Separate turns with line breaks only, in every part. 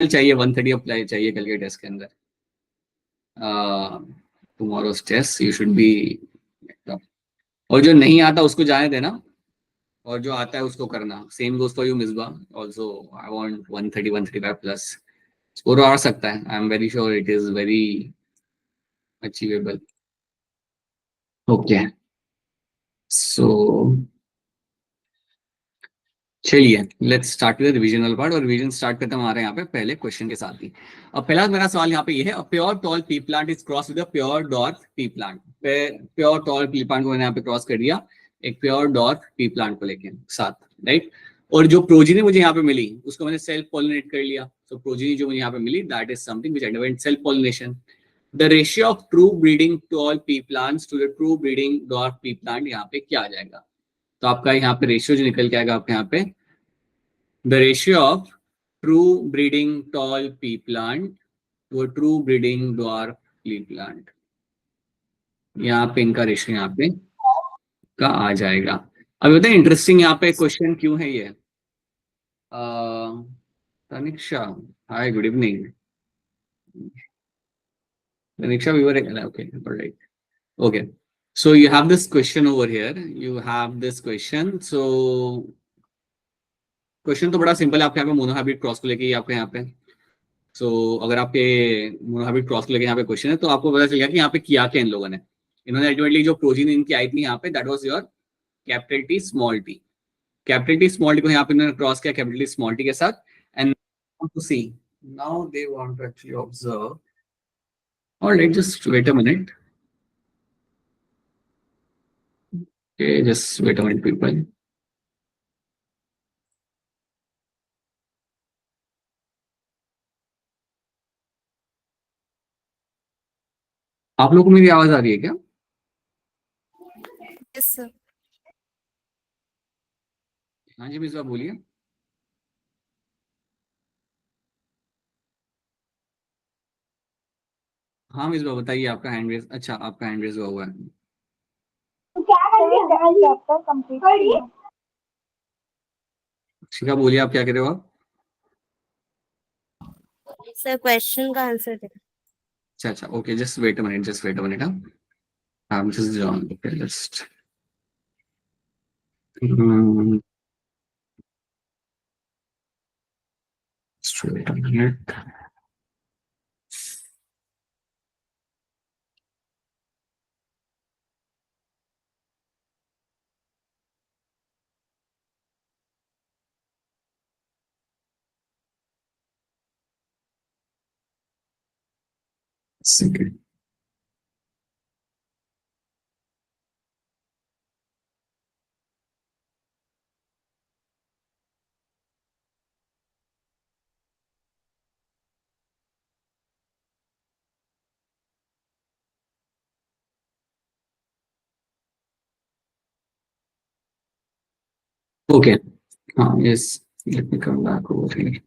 चाहिए 130 अप्लाई चाहिए कल के टेस्ट के अंदर. Tomorrow's test you should be. और जो नहीं आता उसको जाने देना, और जो आता है उसको करना. Same goes for you Misba also. I want 130 135 plus score आ सकता है. I am very sure it is very achievable. Okay so चलिए let's start with revisional part. और रिवीजन स्टार्ट करते हैं हमारे यहाँ पे पहले क्वेश्चन के साथ ही. अब पहला मेरा सवाल यहाँ पे ये है, a pure tall P plant is cross with a pure dwarf pea plant. Pure tall P plant को मैंने यहाँ पे क्रॉस कर दिया एक प्योर डॉर्फ पी प्लांट को लेके साथ, राइट. और जो प्रोजीनी मुझे यहाँ पे मिली उसको मैंने सेल्फ पॉलिनेट कर लिया. सो प्रोजीनी जो मुझे यहाँ पे मिली that is something which underwent self pollination. The ratio of true breeding tall pea plants to the true breeding dwarf pea plant यहाँ पे क्या आ जाएगा? तो आपका यहाँ पे रेशियो जो निकल के आएगा आपके यहाँ पे, the ratio of true breeding tall pea plant to a true breeding dwarf pea plant. यहाँ पे इनका रेशियो यहाँ पे का आ जाएगा. अब बताए इंटरेस्टिंग यहाँ पे क्वेश्चन क्यों है ये. Taniksha, hi good evening. Taniksha we were okay, all right, okay. So you have this question over here. You have this question. So question तो बड़ा सिंपल है. आपके यहाँ पे मोनोहाइब्रिड क्रॉस को लेके आपके यहाँ पे. सो अगर आपके मोनोहाइब्रिड क्रॉस को लेके यहाँ पे क्वेश्चन है तो आपको पता चलेगा कि यहाँ पे किया क्या इन लोगों ने. इन्होंने अल्टीमेटली जो प्रोजीन इनकी आई थी यहाँ पे that was your capital T small T. Capital T small T को यहाँ पे इन्होंने क्रॉस किया कैपिटल टी स्मॉल टी के साथ. And to see now they want to actually observe. Alright, just wait a minute. Okay just wait a minute people. आप लोगों को मेरी आवाज आ रही है क्या?
Yes sir.
हाँ जी मिस, आप बोलिए. हाँ मिस बताइए. आपका हैंड रेज, अच्छा आपका हैंड रेज हुआ है. शिखा बोलिए आप क्या कह रहे हो आप?
सर क्वेश्चन का आंसर दे.
अच्छा अच्छा okay just wait a minute, just wait a minute. I'm just John. Okay, just wait a minute. Second. Okay. Yes. Let me come back over here.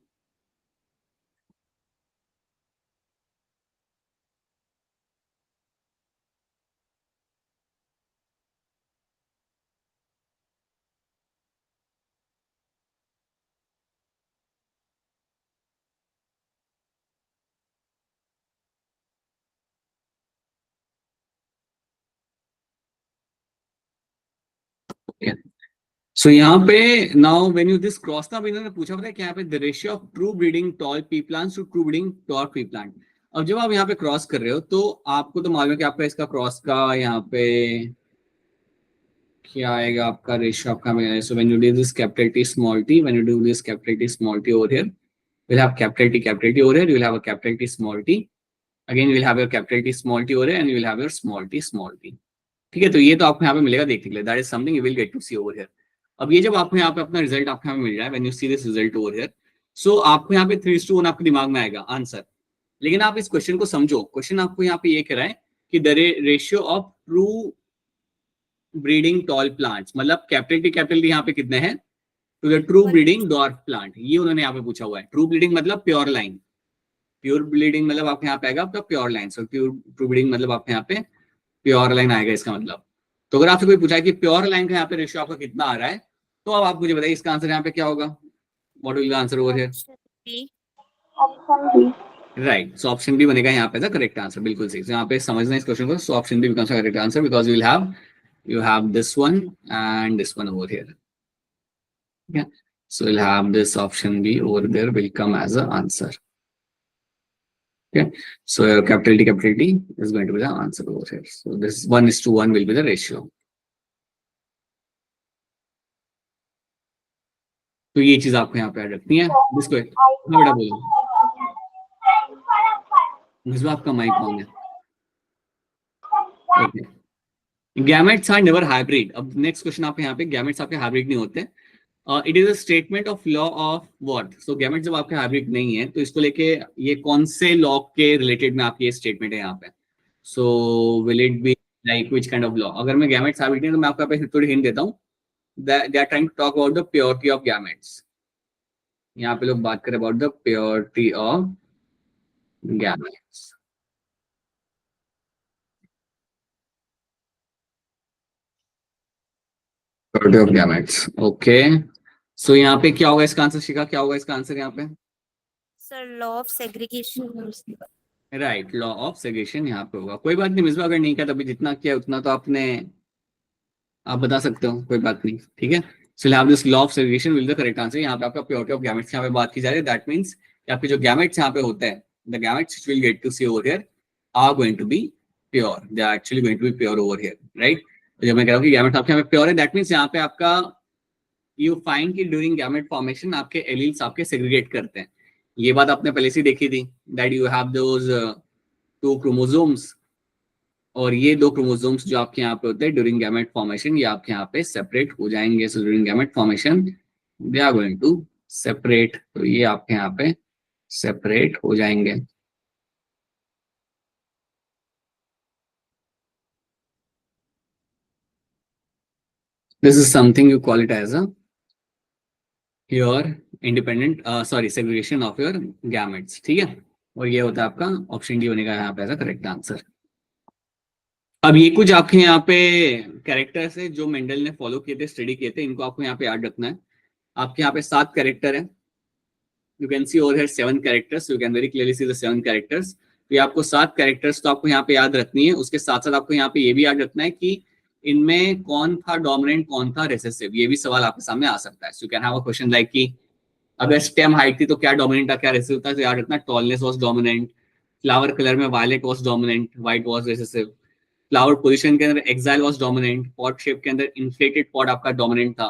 Okay. So यहाँ पे now when you this cross ना, इन्होंने पूछा पता है कि यहाँ पे the ratio of true breeding tall pea plants to true breeding dwarf pea plant. अब जब आप यहाँ पे क्रॉस कर रहे हो तो आपको तो मालूम है कि आपका इसका क्रॉस का यहाँ पे क्या आएगा आपका रेशियो आपका मिलेगा. So when you do this capital T small T, when you do this capital T small T over here, you'll have capital T over here, you will have a capital T small t. Again, you will have your capital T small t over here and you will have your small t small t. ठीक है, तो ये तो आपको यहाँ पे मिलेगा देखने के लिए. That is something you will get to see over here. अब ये जब आपको यहाँ पे अपना रिजल्ट आपको यहाँ पे मिल रहा है, when you see this result over here, so आपको यहाँ पे 3:1 आपके दिमाग में आएगा आंसर. लेकिन आप इस क्वेश्चन को समझो. क्वेश्चन आपको यहाँ पे ये कह रहा है कि the ratio of true breeding tall plants, मतलब कैपिटल टी यहाँ पे कितने हैं to the true breeding dwarf plant, ये उन्होंने यहाँ पे पूछा हुआ है. ट्रू ब्रीडिंग मतलब प्योर लाइन. प्योर ब्रीडिंग मतलब आपके यहाँ पे आएगा आपका pure line. So pure true breeding मतलब आपके यहाँ पे प्योर लाइन आएगा इसका मतलब. तो अगर आपसे कोई पूछा है कि प्योर लाइन का यहाँ पे रेशियो आपका कितना आ रहा है, तो अब आप मुझे बताइए इसका आंसर यहाँ पे क्या होगा. What will the answer over here?
Option B.
Right, so option B बनेगा यहाँ पे द करेक्ट आंसर, बिल्कुल सही। So, यहाँ पे समझना इस क्वेश्चन को, so option B becomes the correct answer because you have this one and this one over here. Yeah, so you'll have this option B over there will come as a answer. Okay, so your capital T is going to be the answer over here. So this 1:1 will be the ratio. तो ये चीज आपको यहाँ पे add रखनी है। इसको हाँ बेटा बोलो, मिसबा आपका माइक ऑन है। Okay, gametes are never hybrid. अब नेक्स्ट क्वेश्चन आपके यहाँ पे, गैमेट्स आपके हाइब्रिड नहीं होते। It is a statement of law of what. So gamete जब आपके हाइब्रिड नहीं है तो इसको लेके ये कौन से लॉ के रिलेटेड में आपकी ये स्टेटमेंट है यहाँ पे। So will it be like which kind of law. अगर मैं गैमेट्स हाइब्रिड नहीं तो मैं आपको यहाँ पे थोड़ी हिंट देता हूँ। They are trying to talk about the purity of gametes. यहाँ पे लोग बात करें about the purity of gametes. Purity of gametes, okay. So यहाँ पे क्या होगा इसका आंसर, शिखा क्या होगा इसका आंसर यहाँ पे?
Sir, law of segregation.
Right, law of segregation यहाँ पे होगा। कोई बात नहीं मिसबा, अगर नहीं किया तभी जितना किया उतना तो आपने, आप बता सकते हो, कोई बात नहीं, ठीक है। So have this law of segregation will the correct answer. यहाँ पे आपका प्योरिटी ऑफ गैमेट्स यहाँ पे बात की जा रही है। दैट मींस कि आपके जो गैमेट्स यहाँ पे होते हैं, the gametes will get to see over here are going to be pure. They are actually going to be pure over here, right. जब मैं कह रहा हूँ कि गैमेट्स आपके यहाँ पे प्योर है, दैट मींस यहाँ पे आपका यू फाइंड कि ड्यूरिंग गैमेट फॉर्मेशन आपके एलील्स आपके सेग्रीगेट करते हैं। ये बात आपने पहले से देखी थी, that you have those 2 chromosomes, और ये 2 क्रोमोसोम्स जो आपके यहाँ पे होते हैं ड्यूरिंग गैमेट फॉर्मेशन, ये आपके यहाँ पे सेपरेट हो जाएंगे। So during gamete formation they are going to separate, तो ये आपके यहाँ पे सेपरेट हो जाएंगे। This is something you call it as a your independent segregation of your gametes, ठीक है। और ये होता है आपका ऑप्शन डी बनेगा यहाँ पे एज अ करेक्ट आंसर। अब ये कुछ आपके यहाँ पे कैरेक्टर्स है जो मेंडल ने फॉलो किए थे, स्टडी किए थे, इनको आपको यहाँ पे याद रखना है। आपके यहाँ पे 7 कैरेक्टर है। You can see over here 7 characters, you can very clearly see the 7 characters. तो ये आपको 7 कैरेक्टर्स तो आपको यहाँ पे याद रखनी है। उसके साथ साथ आपको यहाँ पे ये भी याद रखना है कि इनमें कौन था डोमिनेंट, कौन था रिसेसिव। ये भी सवाल आपके सामने आ सकता है। So you can have a question like कि अगर स्टेम हाइट थी तो क्या डोमिनेंट था, क्या रिसेसिव था। तो याद रखना tallness was dominant, flower colour में violet was dominant, white was recessive, flower position के अंदर axial was dominant, pod shape के अंदर इन्फ्लेटेड पॉट आपका डोमिनेंट था,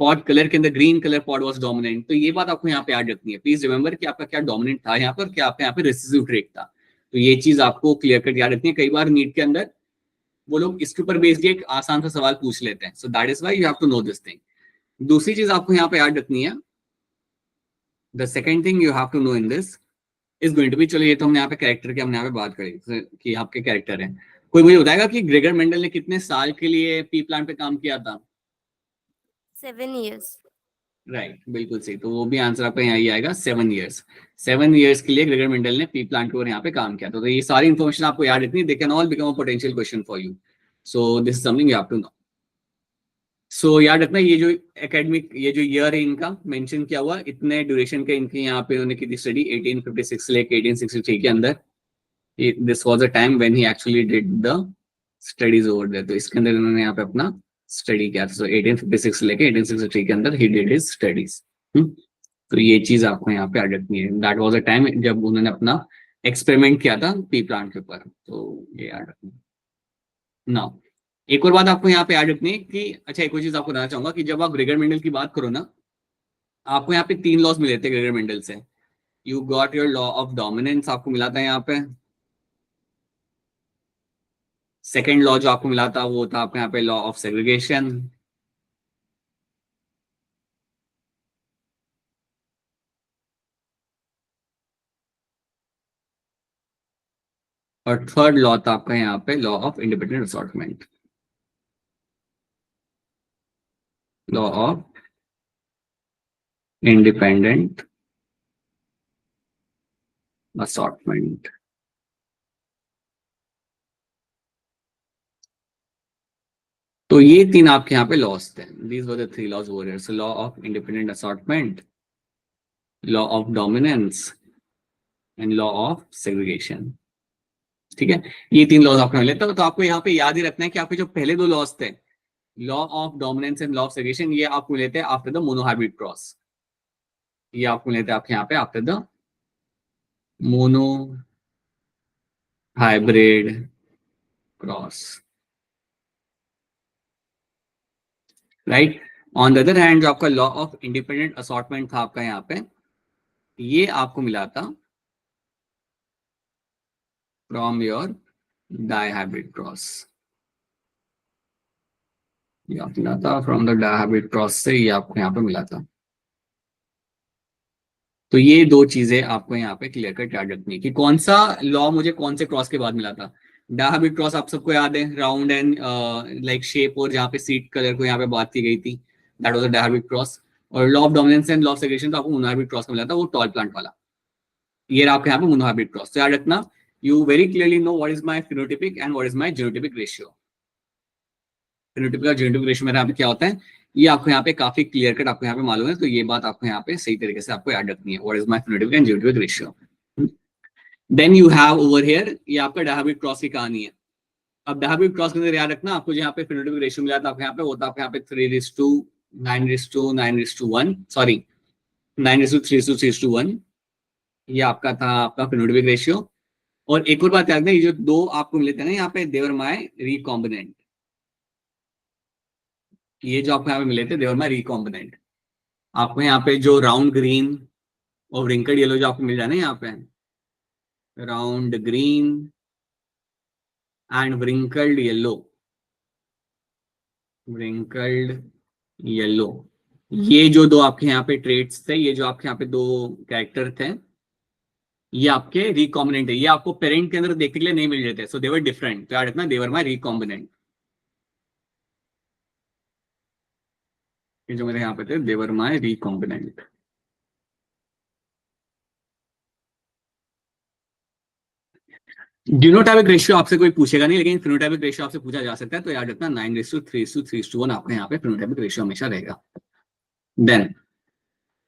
पॉट कलर के अंदर green colour pod was dominant. तो ये बात आपको यहाँ पे याद रखनी है। प्लीज रिमेंबर कि आपका क्या डोमिनेंट था यहाँ पर, क्या आपका यहाँ पे रिसेसिव ट्रेट था। तो ये चीज आपको क्लियर कट याद रखनी है। कई बार नीट के अंदर वो लोग इसके ऊपर बेस्ड एक आसान सा सवाल पूछ लेते हैं। So that is why you have to know this thing. दूसरी चीज आपको यहाँ पे याद रखनी है, the second thing you have to know in this is going to be, चलो ये तो हमने यहाँ पे कैरेक्टर की हमने यहाँ पे बात करी कि आपके कैरेक्टर है। कोई मुझे बताएगा कि ग्रेगर मेंडल ने कितने साल के लिए पी प्लांट पे काम किया था?
7 years.
राइट, बिल्कुल सही। तो वो भी आंसर आपका यहाँ ही आएगा, 7 ईयर्स। 7 ईयर्स के लिए ग्रेगर मेंडल ने पी प्लांट के ऊपर यहाँ पे काम किया था। तो ये सारी इन्फॉर्मेशन आपको याद रखनी है। They can all become a potential question for you. So this is something you have to know. So याद रखना ये जो एकेडमिक, ये जो ईयर है इनका मेंशन किया हुआ, इतने ड्यूरेशन के इनके यहाँ पे उन्होंने की थी स्टडी 1856 से लेकर 1863 के अंदर। This was a time when he actually did the studies over there. तो इसके अंदर इन्होंने यहाँ पे अपना स्टडी किया था। सो 1856 से लेकर 1863 के अंदर ही डिड हिज स्टडीज। तो ये चीज आपको यहाँ पे याद रखनी है। दैट वाज अ टाइम जब उन्होंने अपना एक्सपेरिमेंट किया था पी प्लांट के ऊपर। तो ये याद रखना। नाउ एक और बात आपको यहाँ पे याद रखनी है कि, अच्छा एक और चीज आपको बताना चाहूंगा कि जब आप ग्रेगर मेंडल की बात करो ना, आपको यहाँ पे 3 लॉज मिले थे ग्रेगर मेंडल से। You got your law of dominance आपको मिला था यहाँ पे। सेकेंड लॉ जो आपको मिला था वो था आपको यहाँ पे लॉ ऑफ सेग्रीगेशन। और थर्ड लॉ था आपका यहाँ पे law of independent assortment. Law of independent assortment. तो ये 3 आपके यहाँ पे लॉस थे। These were the 3 laws over here. So law of independent assortment, law of dominance and law of segregation. ठीक है, ये 3 लॉज आपको मिले। तो आपको यहाँ पे याद ही रखना है कि आपके जो पहले 2 लॉज थे, law of dominance and law of segregation, ये आपको मिले थे आफ्टर द मोनोहाइब्रिड क्रॉस। ये आपको मिले थे आपके यहाँ पे after the mono hybrid cross, right. On the other hand जो आपका लॉ ऑफ इंडिपेंडेंट असॉर्टमेंट था आपका यहाँ पे, ये आपको मिला था फ्रॉम योर डायहाइब्रिड क्रॉस। ये आपको मिला था फ्रॉम द डायहाइब्रिड क्रॉस से, ये आपको यहाँ पे मिला था। तो ये 2 चीजें आपको यहाँ पे क्लियर कट याद रखनी है कि कौन सा लॉ मुझे कौन से क्रॉस के बाद मिला था। डायहाइब्रिड क्रॉस आप सबको याद है, राउंड एंड लाइक शेप, और जहाँ पे सीट कलर को यहाँ पे बात की गई थी, that was the dihybrid cross. और law of dominance and law of segregation तो आपको मोनोहाइब्रिड क्रॉस में मिला था, वो टॉल प्लांट वाला। ये आपके यहाँ पे मोनोहाइब्रिड क्रॉस। तो याद रखना, you very clearly know what is my phenotypic and what is my genotypic ratio. Phenotypic और जीनोटाइपिक रेशियो मेरा यहाँ पे क्या होता है, ये आपको यहाँ पे काफी क्लियर कट आपको यहाँ पे मालूम है। तो ये बात आपको यहाँ पे सही तरीके से आपको याद रखनी है, what is my phenotypic and genotypic ratio. Then you have over here, ये आपका डायहाइब्रिड क्रॉस की कहानी है। अब डायहाइब्रिड क्रॉस के अंदर याद रखना, आपको यहाँ पे फिनोटाइपिक रेशियो मिला था आपको यहाँ पे, होता आपको यहाँ पे 3:9:9:1, सॉरी 9:3:3:1, ये आपका था आपका फिनोटाइपिक रेशियो। और एक और बात याद रखना, ये जो 2 आपको मिले थे ना यहाँ पे, देवर माय रिकॉम्बिनेंट। ये जो आपको यहाँ पे मिले थे देवर माय रिकॉम्बिनेंट। आपको यहाँ पे जो राउंड ग्रीन और रिंकल्ड येलो जो आपको मिल जाए ना यहाँ पे, round green and wrinkled yellow, ये जो 2 आपके यहाँ पे ट्रेट्स थे, ये जो आपके यहाँ पे 2 कैरेक्टर थे, ये आपके रिकॉम्बिनेंट है। ये आपको पेरेंट के अंदर देखने के लिए नहीं मिल रहे थे, सो देवर डिफरेंट। तो याद रखना, देवर माय रिकॉम्बिनेंट। ये जो मेरे यहाँ पे थे, देवर माय रिकॉम्बिनेंट। जीनोटाइपिक रेशियो आपसे कोई पूछेगा नहीं, लेकिन फिनोटाइपिक रेशियो आपसे पूछा जा सकता है। तो याद रखना 9:3:3:1 आपका यहाँ पे फिनोटाइपिक रेशियो हमेशा रहेगा। देन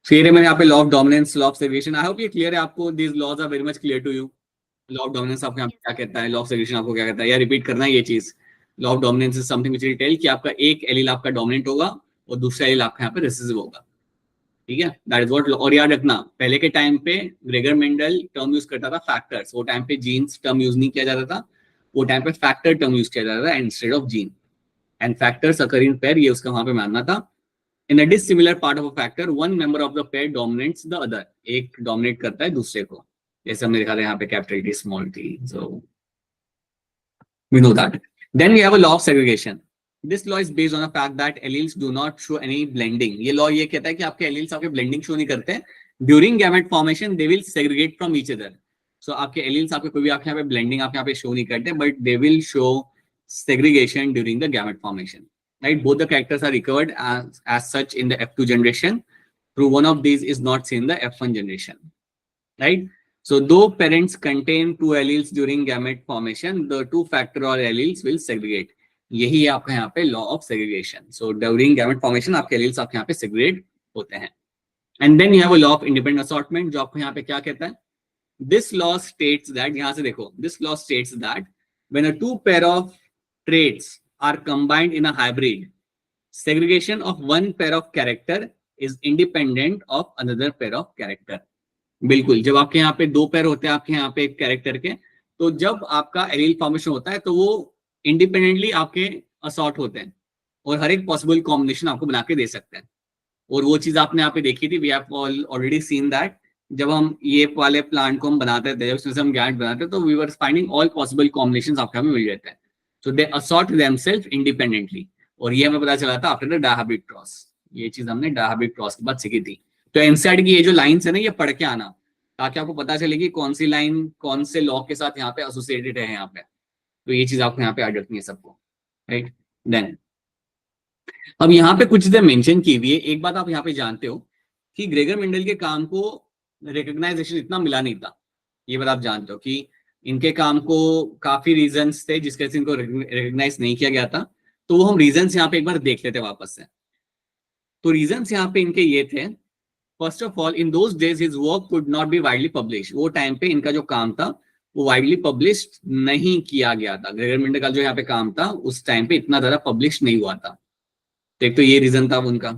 फिर मैंने यहाँ पे law of dominance, law of segregation. I hope ये क्लियर है आपको, this laws are very much clear to you. Law of dominance आपको यहाँ पे क्या कहता है, लॉ ऑफ सेग्रीगेशन आपको क्या कहता है, या रिपीट करना है ये चीज। Law of dominance is something which will tell कि आपका एक एलील आपका डोमिनेंट होगा और दूसरा एलील आपका यहाँ पे रिसेसिव होगा। ठीक है, दैट इज व्हाट। और याद रखना, पहले के टाइम पे ग्रेगर मेंडल टर्म यूज करता था फैक्टर्स, वो टाइम पे जीन्स टर्म यूज नहीं किया जाता था, वो टाइम पे फैक्टर टर्म यूज किया जाता था instead of gene. And factors occur in pair, ये उसका वहां पे मानना था। In a dissimilar part of a factor, one member of the pair dominates the other. एक dominate करता है दूसरे को, जैसे हमने देखा था यहाँ पे capital T small t. So we know that. Then we have a law of segregation. This law is based on the fact that alleles do not show any blending. ये law ये कहता है कि आपके alleles आपके blending show नहीं करते. During gamete formation, they will segregate from each other. So आपके alleles आपके कोई भी आपके यहाँ पे blending आपके यहाँ पे show नहीं करते, but they will show segregation during the gamete formation. Right, both the characters are recovered as such in the F2 generation. Through one of these is not seen in the F1 generation. Right. So though parents contain 2 alleles during gamete formation, the 2 factorial alleles will segregate. यही है आपका यहाँ पे law of segregation. So during gamete formation आपके alleles आपके यहाँ पे segregate होते हैं. And then you have a law of independent assortment जो आपको यहाँ पे क्या कहता है? This law states that, यहाँ से देखो, this law states that when a 2 pair of traits are combined in a hybrid, segregation of one pair of character is independent of another pair of character. बिल्कुल, जब आपके यहाँ पे 2 pair होते हैं आपके यहाँ पे एक कैरेक्टर के, तो जब आपका एलील फॉर्मेशन होता है तो वो इंडिपेंडेंटली आपके असॉर्ट होते हैं और हर एक पॉसिबल कॉम्बिनेशन आपको बना के दे सकते हैं। और वो चीज आपने यहाँ पे देखी थी, we have already seen that, जब हम ये वाले प्लांट को हम बनाते थे, उसमें से हम गैमेट बनाते तो we were finding all possible combinations आपके हमें मिल जाते हैं। So they assort themselves independently. और ये हमें पता चला था आफ्टर द डायहाइब्रिड क्रॉस। ये चीज हमने डायहाइब्रिड क्रॉस के बाद सीखी थी। तो एनसीईआरटी की ये जो लाइंस है ना, ये पढ़ के आना, ताकि आपको पता चले कि कौन सी लाइन कौन से लॉ के साथ यहाँ पे एसोसिएटेड है यहाँ पे। तो ये चीज आपको यहाँ पे याद रखनी है सबको, राइट। देन अब यहाँ पे कुछ चीजें मेंशन की हुई है। एक बात आप यहाँ पे जानते हो कि ग्रेगर मेंडल के काम को रिकॉग्नाइजेशन इतना मिला नहीं था। ये बात आप जानते हो कि इनके काम को काफी रीजंस थे जिसके वजह से इनको रिकॉग्नाइज नहीं किया गया था। तो वो हम रीजंस यहाँ पे एक बार देख लेते वापस से। तो रीजंस यहाँ पे इनके ये थे first of all in those days his work could not be widely publish, वो टाइम पे इनका जो काम था वो वाइडली पब्लिश नहीं किया गया था। ग्रेगर मेंडल का जो यहाँ पे काम था उस टाइम पे इतना ज्यादा पब्लिश नहीं हुआ था। तो एक तो ये रीजन था उनका,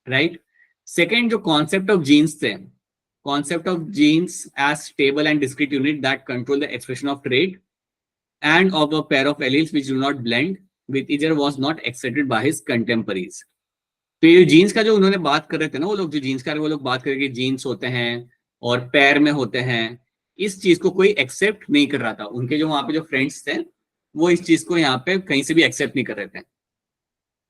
राइट। सेकेंड, जो कॉन्सेप्ट ऑफ जीन्स थे, concept of genes as stable and discrete unit that control the expression of trait and of a pair of alleles which do not blend with each other was not accepted by his contemporaries. तो ये jeans का जो उन्होंने बात कर रहे थे ना, वो लोग जो जीन्स का वो लोग बात कर रहे थे जीन्स होते हैं और पैर में होते हैं, इस चीज को कोई एक्सेप्ट नहीं कर रहा था। उनके जो वहां पे जो फ्रेंड्स थे वो इस चीज को यहाँ पे कहीं से भी एक्सेप्ट नहीं कर रहे थे।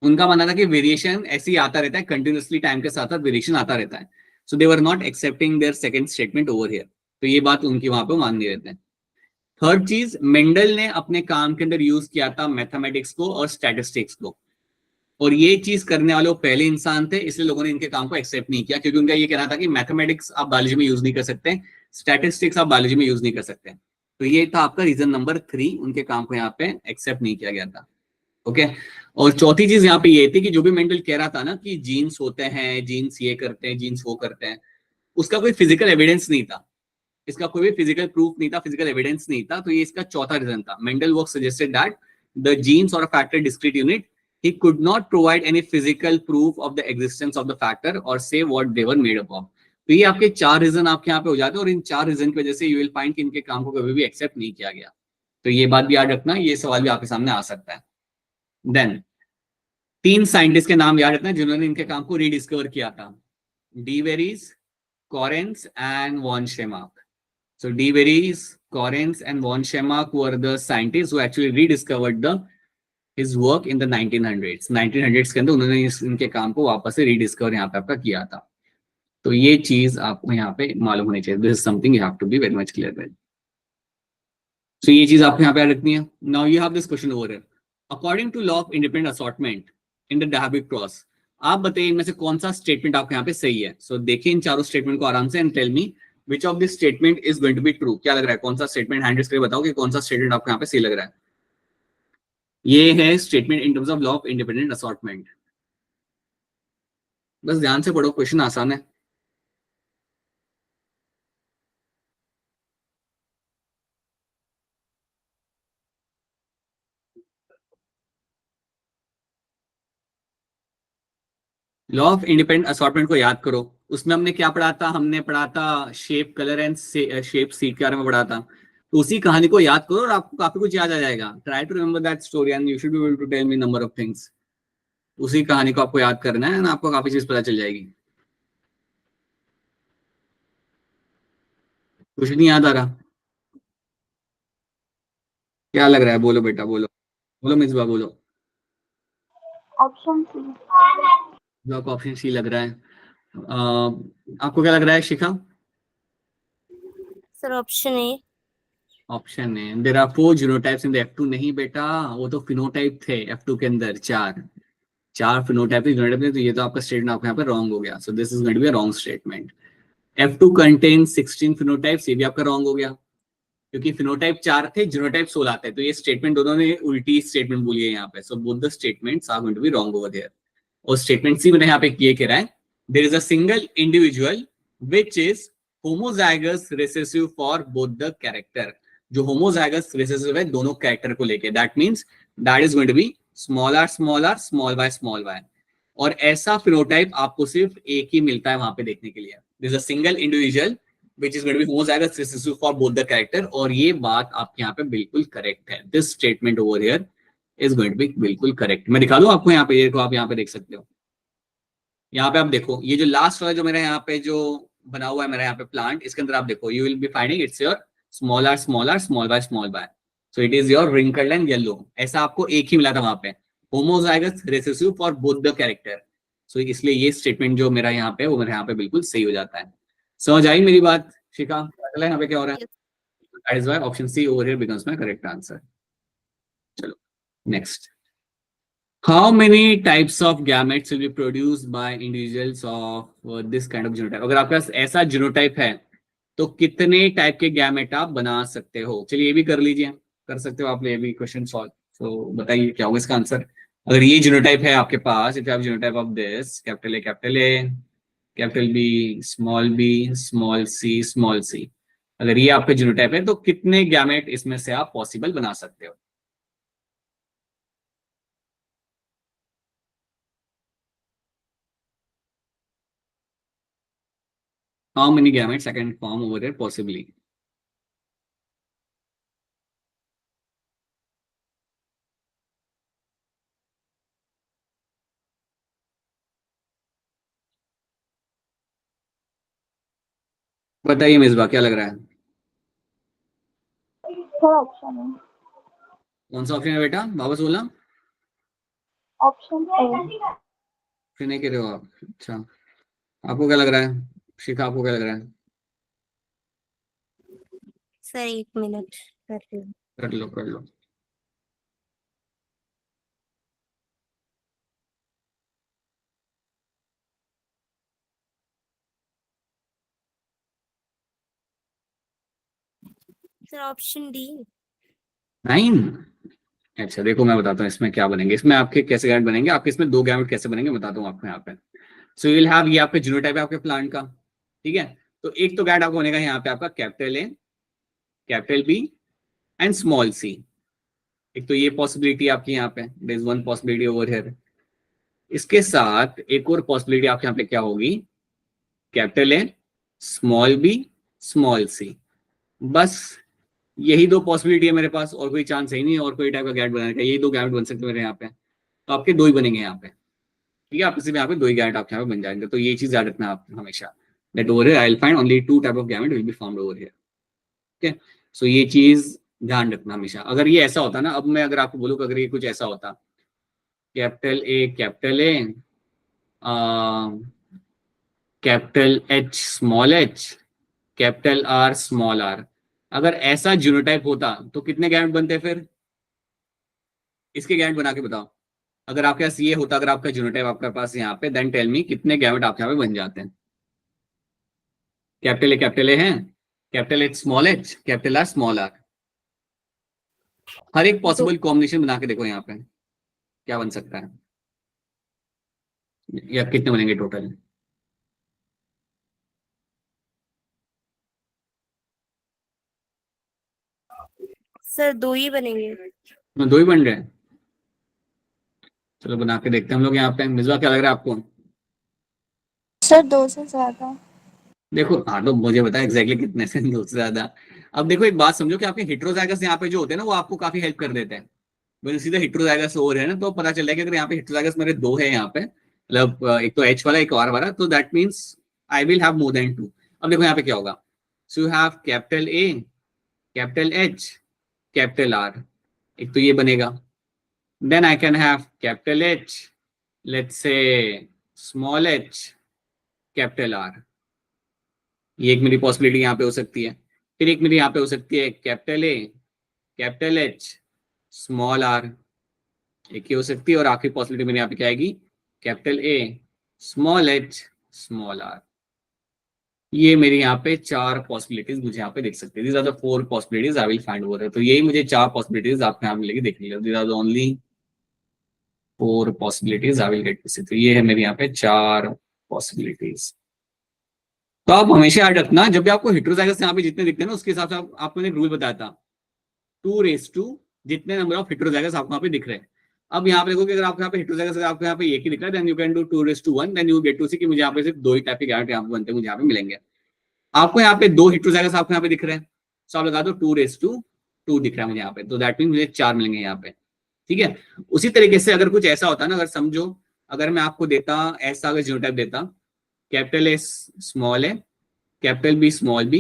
उनका मानना था कि वेरिएशन ऐसे ही आता रहता है, कंटिन्यूसली टाइम के साथ साथ वेरिएशन आता रहता है। So they were not accepting their second statement over here. तो ये बात उनकी वहां पे मान नहीं रहते हैं। थर्ड चीज, मेंडल ने अपने काम के अंदर यूज किया था मैथमेटिक्स को और स्टैटिस्टिक्स को, और ये चीज करने वाले वो पहले इंसान थे, इसलिए लोगों ने इनके काम को एक्सेप्ट नहीं किया, क्योंकि उनका ये कहना था कि मैथमेटिक्स आप बायोलॉजी में यूज नहीं कर सकते, स्टैटिस्टिक्स आप बायोलॉजी में यूज नहीं कर सकते। तो ये था आपका रीजन नंबर 3, उनके काम को यहाँ पे एक्सेप्ट नहीं किया गया था। ओके। और चौथी चीज यहाँ पे ये थी कि जो भी मेंडल कह रहा था ना कि जीन्स होते हैं, जीन्स ये करते हैं, जीन्स वो करते हैं, उसका कोई फिजिकल एविडेंस नहीं था, इसका कोई भी फिजिकल प्रूफ नहीं था, फिजिकल एविडेंस नहीं था। तो ये इसका चौथा रीजन था। Mendel work suggested that the genes और a factor discrete unit, he could not provide any physical proof of the existence of the factor or say what they were made up of. तो ये आपके 4 reason आपके यहाँ पे हो जाते हैं, और इन 4 रीजन की वजह से यू विल फाइंड कि इनके काम को कभी भी एक्सेप्ट नहीं किया गया। तो ये बात भी याद रखना, ये सवाल भी आपके सामने आ सकता है। देन 3 साइंटिस्ट के नाम याद रखना जिन्होंने इनके काम को रीडिस्कवर किया था, de Vries, Correns and von Tschermak. So D. Veries, Correns and von Schirmack were the scientists who actually rediscovered his work in the 1900s. 1900s के अंदर उन्होंने इनके काम को वापस से रीडिस्कवर यहाँ पे आपका किया था। तो ये चीज आपको यहाँ पे मालूम होनी चाहिए। This is something you have to be very much clear with. So ये चीज आपको यहाँ पे याद रखनी है। Now you have this question over here. According to law of independent assortment in the Dahabik cross, आप बताइए इनमें से कौन सा स्टेटमेंट आपको यहाँ पे सही है। So देखिए इन चारों स्टेटमेंट को आराम से and tell me which of this statement is going to be true. क्या लग रहा है, कौन सा स्टेटमेंट हैंड करके बताओ कि कौन सा स्टेटमेंट आपको यहाँ पे सही लग रहा है। ये है statement in terms of law of independent assortment. बस ध्यान से पढ़ो, क्वेश्चन आसान है। लॉ ऑफ इंडिपेंडेंट असॉर्टमेंट को याद करो। उसमें हमने क्या पढ़ा था, हमने पढ़ा था shape, colour and shape seed के बारे में पढ़ा था। तो उसी कहानी को याद करो और आपको काफी कुछ याद आ जाएगा। Try to remember that story and you should be able to tell me number of things. उसी कहानी को आपको याद करना है ना, आपको काफी चीज पता चल जाएगी। कुछ नहीं याद आ रहा, क्या लग रहा है, बोलो बेटा बोलो, बोलो मिसबा बोलो।
Option C.
आपको ऑप्शन सी लग रहा है। आपको क्या लग रहा है Shikha?
Sir, option A.
Option है there are 4 genotypes in the F2। नहीं बेटा, वो तो फिनोटाइप थे F2 के अंदर, 4 फिनोटाइप थे, जीनोटाइप थे। तो ये तो आपका स्टेटमेंट आपको यहाँ पे रॉन्ग हो गया। So this is going to be a wrong statement. F2 contains 16 phenotypes, ये भी आपका रॉन्ग हो गया, क्योंकि फिनोटाइप 4 थे, जीनोटाइप 16 थे। तो ये स्टेटमेंट दोनों ने उल्टी स्टेटमेंट बोली है यहाँ पे। So both the statements are going to be wrong over there. और स्टेटमेंट सी मैंने यहाँ पे ये कह रहा है, there is a single individual which is homozygous recessive for both the character. जो होमोजाइगस रिसेसिव है दोनों कैरेक्टर को लेके, that means that is going to be small are small Y. और ऐसा फिनोटाइप आपको सिर्फ एक ही मिलता है वहां पे देखने के लिए। There is a single individual which is going to be homozygous recessive for both the character। और ये बात आपके यहाँ पे बिल्कुल करेक्ट है। This statement over here is going to be बिल्कुल करेक्ट। मैं दिखा दूं आपको यहाँ पे, ये को आप यहाँ पे देख सकते हो। यहाँ पे आप देखो, ये जो लास्ट वाला जो मेरा यहाँ पे जो बना हुआ है मेरा यहाँ पे प्लांट, इसके अंदर आप देखो, you will be finding it's your small are small y. So it is your wrinkled and yellow. ऐसा आपको एक ही मिला था वहां पे, homozygous recessive for both the character. So इसलिए ये स्टेटमेंट जो मेरा यहाँ पे वो मेरे यहाँ पे बिल्कुल सही हो जाता है। समझ आई मेरी बात शिखा? यहाँ पे क्या हो रहा है? That is why option C over here becomes my correct answer. चलो next. How many types of gametes will be produced by individuals of this kind of genotype? अगर आपके पास ऐसा जीनोटाइप है तो कितने टाइप के गैमेट आप बना सकते हो? चलिए ये भी कर लीजिए, कर सकते हो आप ये भी क्वेश्चन सॉल्व। तो बताइए क्या होगा इसका आंसर। अगर ये जीनोटाइप है आपके पास, if you have genotype of this capital A capital B small c. अगर ये आपका जीनोटाइप है तो कितने गैमेट इसमें से आप पॉसिबल बना सकते हो? How many gametes I can form over here possibly? बताइए मिसबा, क्या लग रहा है?
थोड़ा ऑप्शन है।
कौन सा ऑप्शन है बेटा, वापस बोला।
Option A.
फिर नहीं कह रहे हो आप? अच्छा, आपको क्या लग रहा है? शिखा, आपको क्या लग रहा है?
सर 1 मिनट कर रही हूँ।
कर लो कर लो।
Sir option D.
9। अच्छा देखो, मैं बताता हूँ इसमें क्या बनेंगे। इसमें आपके कैसे गैमेट बनेंगे, आपके इसमें 2 गैमेट कैसे बनेंगे बताता हूँ आपको यहाँ पे। सो यू विल हैव, ये आपका जीनोटाइप है आपके प्लांट का, ठीक है। तो एक तो गैमेट आपको बनेगा यहाँ पे आपका capital A, capital B and small c. एक तो ये पॉसिबिलिटी आपकी यहाँ पे, there is one possibility over here. इसके साथ एक और पॉसिबिलिटी आपके यहाँ पे क्या होगी, capital A, small b, small c. बस यही 2 पॉसिबिलिटी है मेरे पास, और कोई चांस है ही नहीं और कोई टाइप का गैमेट बनाने का। यही 2 गैमेट बन सकते हैं मेरे यहाँ पे। तो आपके 2 ही बनेंगे यहाँ पे, ठीक है। आप किसी भी यहाँ पे 2 ही गैमेट आपके यहाँ पे बन जाएंगे। तो ये चीज याद रखना आप हमेशा, that over here I will find only 2 type of gamete will be formed over here, ठीक है। सो ये चीज ध्यान रखना हमेशा। अगर ये ऐसा होता ना, अब मैं अगर आपको बोलूँ कि अगर ये कुछ ऐसा होता, capital A capital H small H, capital R small R, अगर ऐसा जीनोटाइप होता तो कितने गैमेट बनते फिर? इसके गैमेट बना के बताओ। अगर आपके पास ये होता, अगर आपका जीनोटाइप आपके पास यहाँ पे, देन टेल मी कितने गैमेट आपके यहाँ पे बन जाते हैं? कैपिटल ए है, capital H small H, capital R small r. हर एक पॉसिबल कॉम्बिनेशन बना के देखो यहाँ पे क्या बन सकता है, या कितने बनेंगे टोटल?
सर 2 ही बनेंगे।
2 ही बन रहे हैं। चलो बना के देखते हैं हम लोग यहाँ पे। मिसबा, क्या लग रहा है आपको?
सर 2 से ज्यादा।
देखो हाँ, तो मुझे बता एग्जैक्टली कितने से 2 से ज्यादा। अब देखो एक बात समझो कि आपके हेट्रोजाइगस यहाँ पे जो होते हैं ना, वो आपको काफी हेल्प कर देते हैं। मुझे सीधे हेट्रोजाइगस हो रहे हैं ना, तो पता चल रहा है कि अगर यहाँ पे हेट्रोजाइगस मेरे 2 है यहाँ पे, मतलब एक तो एच वाला एक आर वाला, तो that means I will have more than 2। अब देखो यहाँ पे क्या होगा। So you have capital A, capital H, capital R, एक तो ये बनेगा। Then I can have capital H, let's say small H, capital R. ये एक मेरी पॉसिबिलिटी यहाँ पे हो सकती है। फिर एक मेरी यहाँ पे हो सकती है capital A, capital H, small R, एक ही हो सकती है। और आखिरी पॉसिबिलिटी मेरी यहाँ पे क्या आएगी, capital A, small H, small R. ये मेरी यहाँ पे 4 पॉसिबिलिटीज मुझे यहाँ पे देख सकते हैं। These are the 4 possibilities I will find over है। तो यही मुझे 4 पॉसिबिलिटीज आपको यहाँ मिलेगी देखने के लिए। These are the only 4 possibilities I will get to see. तो ये है मेरे यहाँ पे 4 पॉसिबिलिटीज। तो आप हमेशा याद रखना, जब भी आपको हेट्रोजाइगस यहाँ पे जितने दिखते हैं ना, उसके हिसाब से आपको एक रूल बताया था, 2:, जितने नंबर ऑफ हेट्रोजाइगस आपको यहाँ पे दिख रहे हैं। अब यहाँ पे देखो कि अगर आपको यहाँ पे हेट्रोजाइगस आपको यहाँ पे एक ही दिख रहा है, then you can do 2:1, then you get to see कि मुझे यहाँ पे सिर्फ 2 ही टाइप के गैमेट यहाँ पे बनते हैं, मुझे यहाँ पे मिलेंगे। आपको यहाँ पे 2 हेट्रोजाइगस आपको यहाँ पे दिख रहे हैं, तो आप लगा दो 2:2 दिख रहा है मुझे यहाँ पे, तो दैट मीन मुझे 4 मिलेंगे यहाँ पे, ठीक है। उसी तरीके से अगर कुछ ऐसा होता ना, अगर समझो अगर मैं आपको देता ऐसा, अगर जीनोटाइप देता कैपिटल एस स्मॉल है, capital B small b,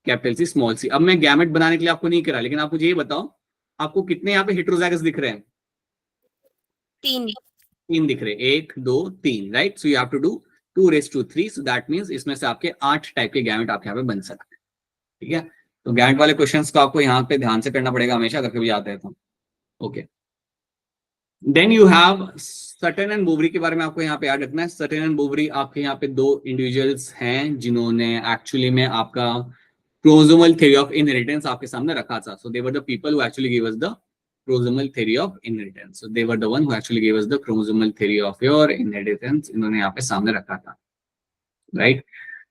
capital C small c. अब मैं गैमेट बनाने के लिए आपको नहीं करा, लेकिन आप मुझे ये बताओ आपको कितने यहाँ पे हेट्रोजाइगस दिख रहे हैं?
3।
3 दिख रहे हैं, 1 2 3, right. So you have to do 2:3, so that means इसमें से आपके 8 टाइप के गैमेट आपके यहाँ पे बन सकते हैं, ठीक है। तो गैमेट वाले क्वेश्चंस को आपको यहाँ पे ध्यान से करना पड़ेगा हमेशा, अगर कभी आते हैं तो, okay. Then you have Sutton and Boveri के बारे में आपको यहाँ पे याद रखना है। सटन एंड बोवरी आपके यहाँ पे 2 इंडिविजुअल्स हैं जिन्होंने एक्चुअली में आपका क्रोमोसोमल थ्योरी ऑफ इनहेरिटेंस आपके सामने रखा था। So they were the people who actually give us the chromosomal theory of inheritance. So they were the one who actually give us the chromosomal theory of your inheritance. इन्होंने यहाँ पे सामने रखा था, right.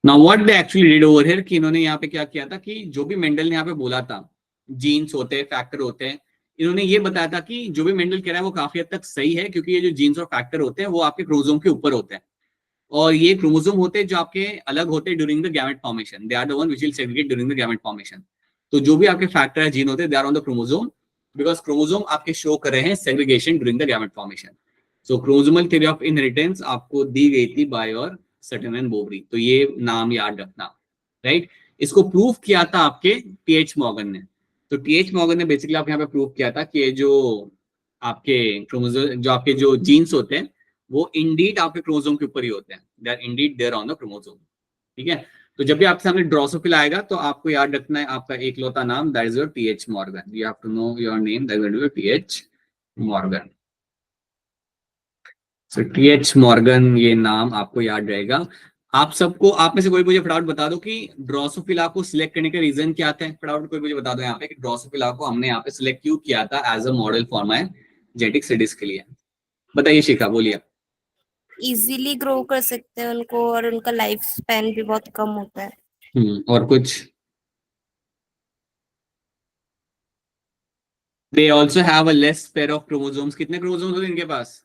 Now what they actually did over here कि इन्होंने यहाँ पे क्या किया था कि जो भी मेंडल ने यहाँ पे बोला था जीन्स होते हैं फैक्टर होते हैं, इन्होंने ये बताया था कि जो भी मेंडल कह रहा है वो काफी हद तक सही है, क्योंकि ये जो जीन्स और फैक्टर होते हैं वो आपके क्रोमोसोम के ऊपर होते हैं, और ये क्रोमोसोम होते हैं जो आपके अलग होते हैं during the gamete formation, they are the one which will segregate during the gamete formation. तो जो भी आपके फैक्टर है जीन होते हैं they are on the chromosome, because chromosome आपके शो कर रहे हैं segregation during the gamete formation. So chromosomal theory of inheritance आपको दी गई थी by your Sutton and Boveri, तो ये नाम याद रखना, राइट। इसको प्रूव किया था आपके टीएच मॉर्गन ने। तो टीएच मॉर्गन ने बेसिकली आप यहाँ पे प्रूव किया था कि ये जो आपके क्रोमोसोम जो आपके जो जीन्स होते हैं वो इंडीड आपके क्रोमोसोम के ऊपर ही होते हैं, they are indeed there on the chromosome, ठीक है। तो जब भी आपके सामने ड्रोसोफिल आएगा तो आपको याद रखना है आपका एकलौता नाम, that is your TH Morgan, you have to know your name, that is your TH Morgan. So TH Morgan ये नाम आपको याद रहेगा। आप सबको, आप में से कोई मुझे फटाफट बता दो कि ड्रोसोफिला को सिलेक्ट करने का रीजन क्या था, फटाफट कोई मुझे बता दो यहाँ पे कि ड्रोसोफिला को हमने यहाँ पे सिलेक्ट क्यों किया था as a model for my genetic studies के लिए। बताइए शिखा, बोलिए।
इजीली ग्रो कर सकते हैं उनको, और उनका लाइफ स्पैन भी बहुत कम होता है।
और कुछ? They also have a less pair of chromosomes. कितने क्रोमोसोम्स होते हैं इनके पास?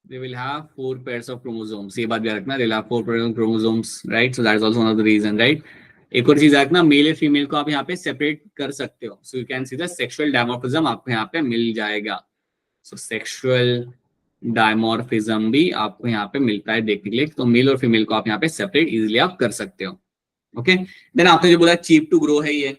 They will have 4 pairs of chromosomes. ये बात याद रखना, they'll have 4 pairs of chromosomes, right? So that is also one of the reason, right? एक और चीज याद रखना, मेल या फीमेल को आप यहाँ पे सेपरेट कर सकते हो, so you can see the sexual dimorphism आपको यहाँ पे मिल जाएगा। So sexual dimorphism भी आपको यहाँ पे मिलता है देखने के लिए, तो मेल और फीमेल को आप यहाँ पे सेपरेट इजिली आप कर सकते हो। ओके, देन आपने जो बोला चीप टू ग्रो है, ये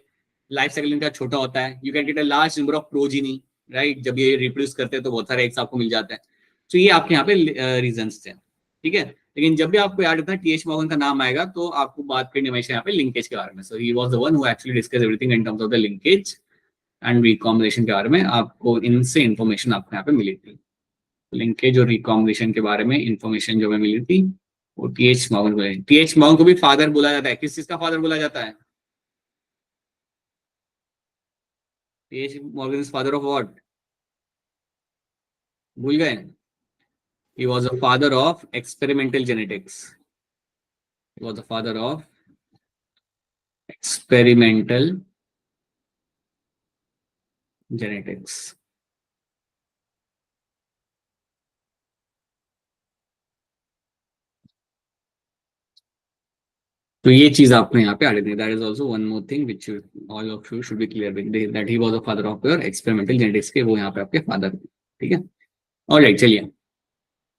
लाइफ साइकिल इनका छोटा होता है, you can get a large number of progeny, right. जब ये रिप्रोड्यूस करते हैं तो बहुत सारे एग्स आपको मिल जाते हैं। तो ये आपके यहाँ पे रीजंस थे, ठीक है। लेकिन जब भी आपको याद रखना टीएच मॉर्गन का नाम आएगा तो आपको बात करनी हमेशा यहाँ पे लिंकेज के बारे में। So he was the one who actually discuss everything in terms of the linkage and recombination के बारे में। आपको इनसे इंफॉर्मेशन आपको यहाँ पे मिली थी, लिंकेज और रिकॉम्बिनेशन के बारे में इंफॉर्मेशन जो हमें मिली थी वो टीएच मॉर्गन को। टीएच मॉर्गन को भी फादर बोला जाता है, किस चीज का फादर बोला जाता है? TH Morgan is father of what? भूल गए? He was a father of experimental genetics. He was the father of experimental genetics. तो ये चीज आपको यहाँ पे added है। That is also one more thing which you, all of you should be clear with, that he was the father of your experimental genetics के, वो यहाँ पे आपके father, ठीक है। Alright, चलिए।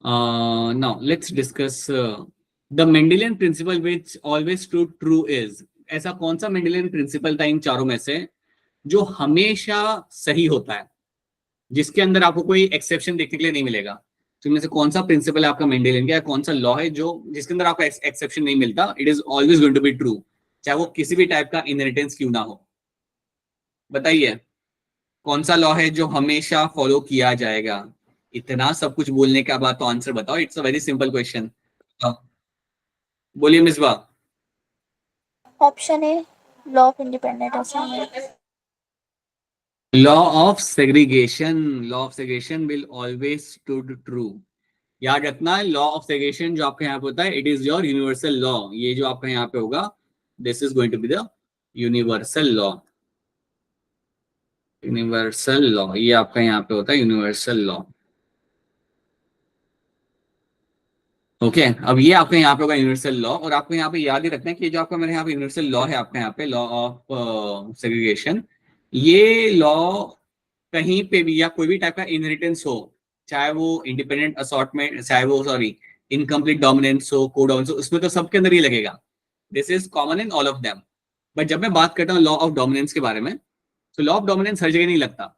Now let's discuss the Mendelian principle which always stood true is। ऐसा कौन सा Mendelian principle था इन चारों में से जो हमेशा सही होता है, जिसके अंदर आपको कोई एक्सेप्शन देखने के लिए नहीं मिलेगा? तो इनमें से कौन सा प्रिंसिपल है आपका मेंडेलियन का, कौन सा लॉ है जो जिसके अंदर आपका एक्सेप्शन नहीं मिलता, it is always going to be true, चाहे वो किसी भी टाइप का इनहेरिटेंस क्यों ना हो? बताइए कौन सा लॉ है जो हमेशा फॉलो किया जाएगा? इतना सब कुछ बोलने के बाद तो आंसर बताओ, it's a very simple question. बोलिए Misba.
Option A, law of independent assignment.
Law of segregation, law of segregation will always stood true. याद रखना, लॉ ऑफ सेग्रीगेशन जो आपके यहाँ पे होता है, it is your universal law. ये जो आपका यहाँ पे होगा, this is going to be the universal law. Universal law, ये आपका यहाँ पे होता है यूनिवर्सल लॉ। ओके, अब ये आपका यहाँ पे होगा यूनिवर्सल लॉ, और आपको यहाँ पे याद ही रखना है कि जो आपका मेरे यहाँ पे यूनिवर्सल लॉ है, आपका यहाँ पे लॉ ऑफ सेग्रीगेशन, ये लॉ कहीं पे भी या कोई भी टाइप का इनहेरिटेंस हो, चाहे वो इंडिपेंडेंट असॉर्टमेंट, चाहे वो सॉरी इनकम्प्लीट डोमिनेंस हो, को डोमिनेंस हो, उसमें तो सबके अंदर ही लगेगा। This is common in all of them. But जब मैं बात करता हूँ लॉ ऑफ डोमिनेंस के बारे में, तो लॉ ऑफ डोमिनेंस हर जगह नहीं लगता।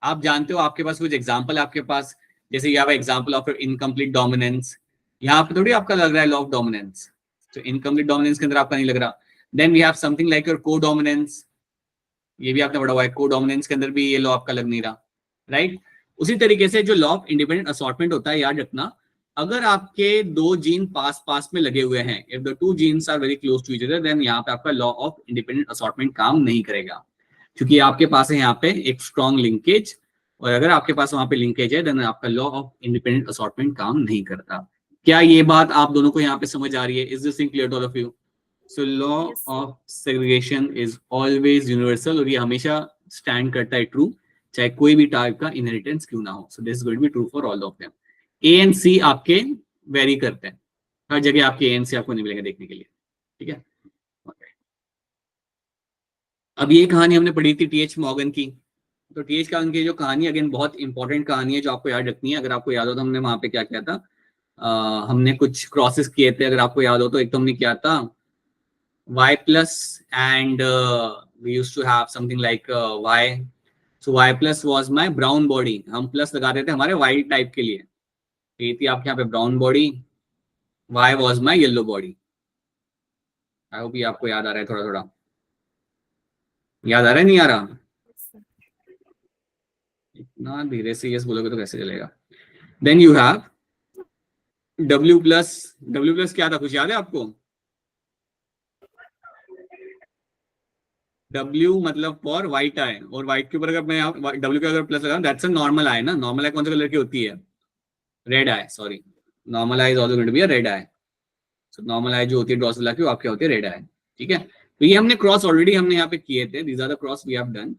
आप जानते हो, आपके पास कुछ एग्जाम्पल, आपके पास जैसे यह एग्जाम्पल ऑफ इनकम्प्लीट डोमिनेंस, यहाँ पे थोड़ी आपका लग रहा है लॉ ऑफ डोमिनेंस, तो इनकम्प्लीट डोमिनेंस के अंदर आपका नहीं लग रहा। Then we have something like your codominance, ये भी आपने पढ़ा हुआ है, को डोमिनेंस के अंदर भी ये लॉ आपका लग नहीं रहा, राइट। उसी तरीके से जो लॉ ऑफ इंडिपेंडेंट असॉर्टमेंट होता है, याद रखना, अगर आपके दो जीन पास पास में लगे हुए हैं, if the two genes are very close to each other, then यहाँ पे आपका लॉ ऑफ इंडिपेंडेंट असॉर्टमेंट काम नहीं करेगा, क्योंकि आपके पास है यहाँ पे एक स्ट्रॉन्ग लिंकेज, और अगर आपके पास वहां पे लिंकेज है, देन आपका लॉ ऑफ इंडिपेंडेंट असॉर्टमेंट काम नहीं करता, क्या ये बात आप दोनों को यहाँ पे समझ आ रही है? Is this thing clear to all of you? So law
Yes, sir.
Of segregation is always universal, और ये हमेशा स्टैंड करता है ट्रू, चाहे कोई भी टाइप का इनहेरिटेंस क्यों ना हो. So this going to be true for all of them. A and C आपके वेरी करते हैं, हर जगह आपके ए एंड सी आपको नहीं मिलेंगे देखने के लिए. ठीक है. Okay. अब ये कहानी हमने पढ़ी थी टीएच मॉर्गन की. तो टीएच मॉर्गन की जो कहानी अगेन बहुत इंपॉर्टेंट कहानी है जो आपको याद रखनी है. अगर आपको याद हो तो हमने वहां पे क्या किया था, हमने कुछ क्रॉसेस किए थे. अगर आपको याद हो तो एक तो हमने किया था y plus and we used to have something like y. So y plus was my brown body. हम प्लस लगाते थे हमारे white टाइप के लिए. ये थी आपके यहाँ पे brown body, y was my yellow body. I hope ये आपको याद आ रहा है, थोड़ा थोड़ा याद आ रहा है, नहीं आ रहा?
Yes, sir.
इतना धीरे से यस बोलोगे तो कैसे चलेगा. Then you have w plus क्या था, कुछ याद है आपको? W मतलब फॉर व्हाइट आई, और व्हाइट के ऊपर अगर मैं W के अगर प्लस लगाऊं दैट्स अ नॉर्मल आई ना. नॉर्मल आई कौन से कलर की होती है? Red eye. Sorry, normal eye is also going to be a red eye. So normal eye जो होती है ड्रॉ की वो आपके होती है रेड आई. ठीक है. तो ये हमने क्रॉस ऑलरेडी हमने यहाँ पे किए थे. These are the cross we have done.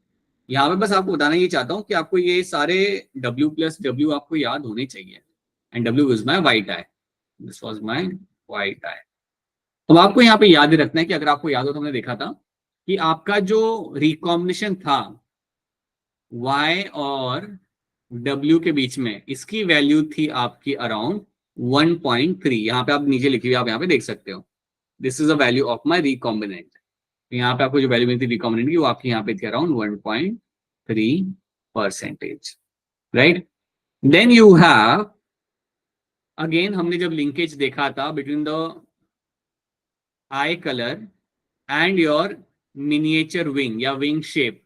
यहाँ पे बस आपको बताना ये चाहता हूँ कि आपको ये सारे W प्लस W आपको याद होने चाहिए. And W is my white eye. This was my white eye. अब आपको यहाँ पे याद रखना है कि अगर आपको याद हो तो हमने देखा था कि आपका जो रिकॉम्बिनेशन था y और w के बीच में, इसकी वैल्यू थी आपकी अराउंड 1.3. यहाँ पे आप नीचे लिखी हुई आप यहाँ पे देख सकते हो. This is a value of my recombinant. यहाँ पे आपको जो वैल्यू मिलती थी रिकॉम्बिनेंट की वो आपकी यहाँ पे थी around 1.3%. Right. Then you have again, हमने जब लिंकेज देखा था between the eye colour and your miniature wing या विंग शेप,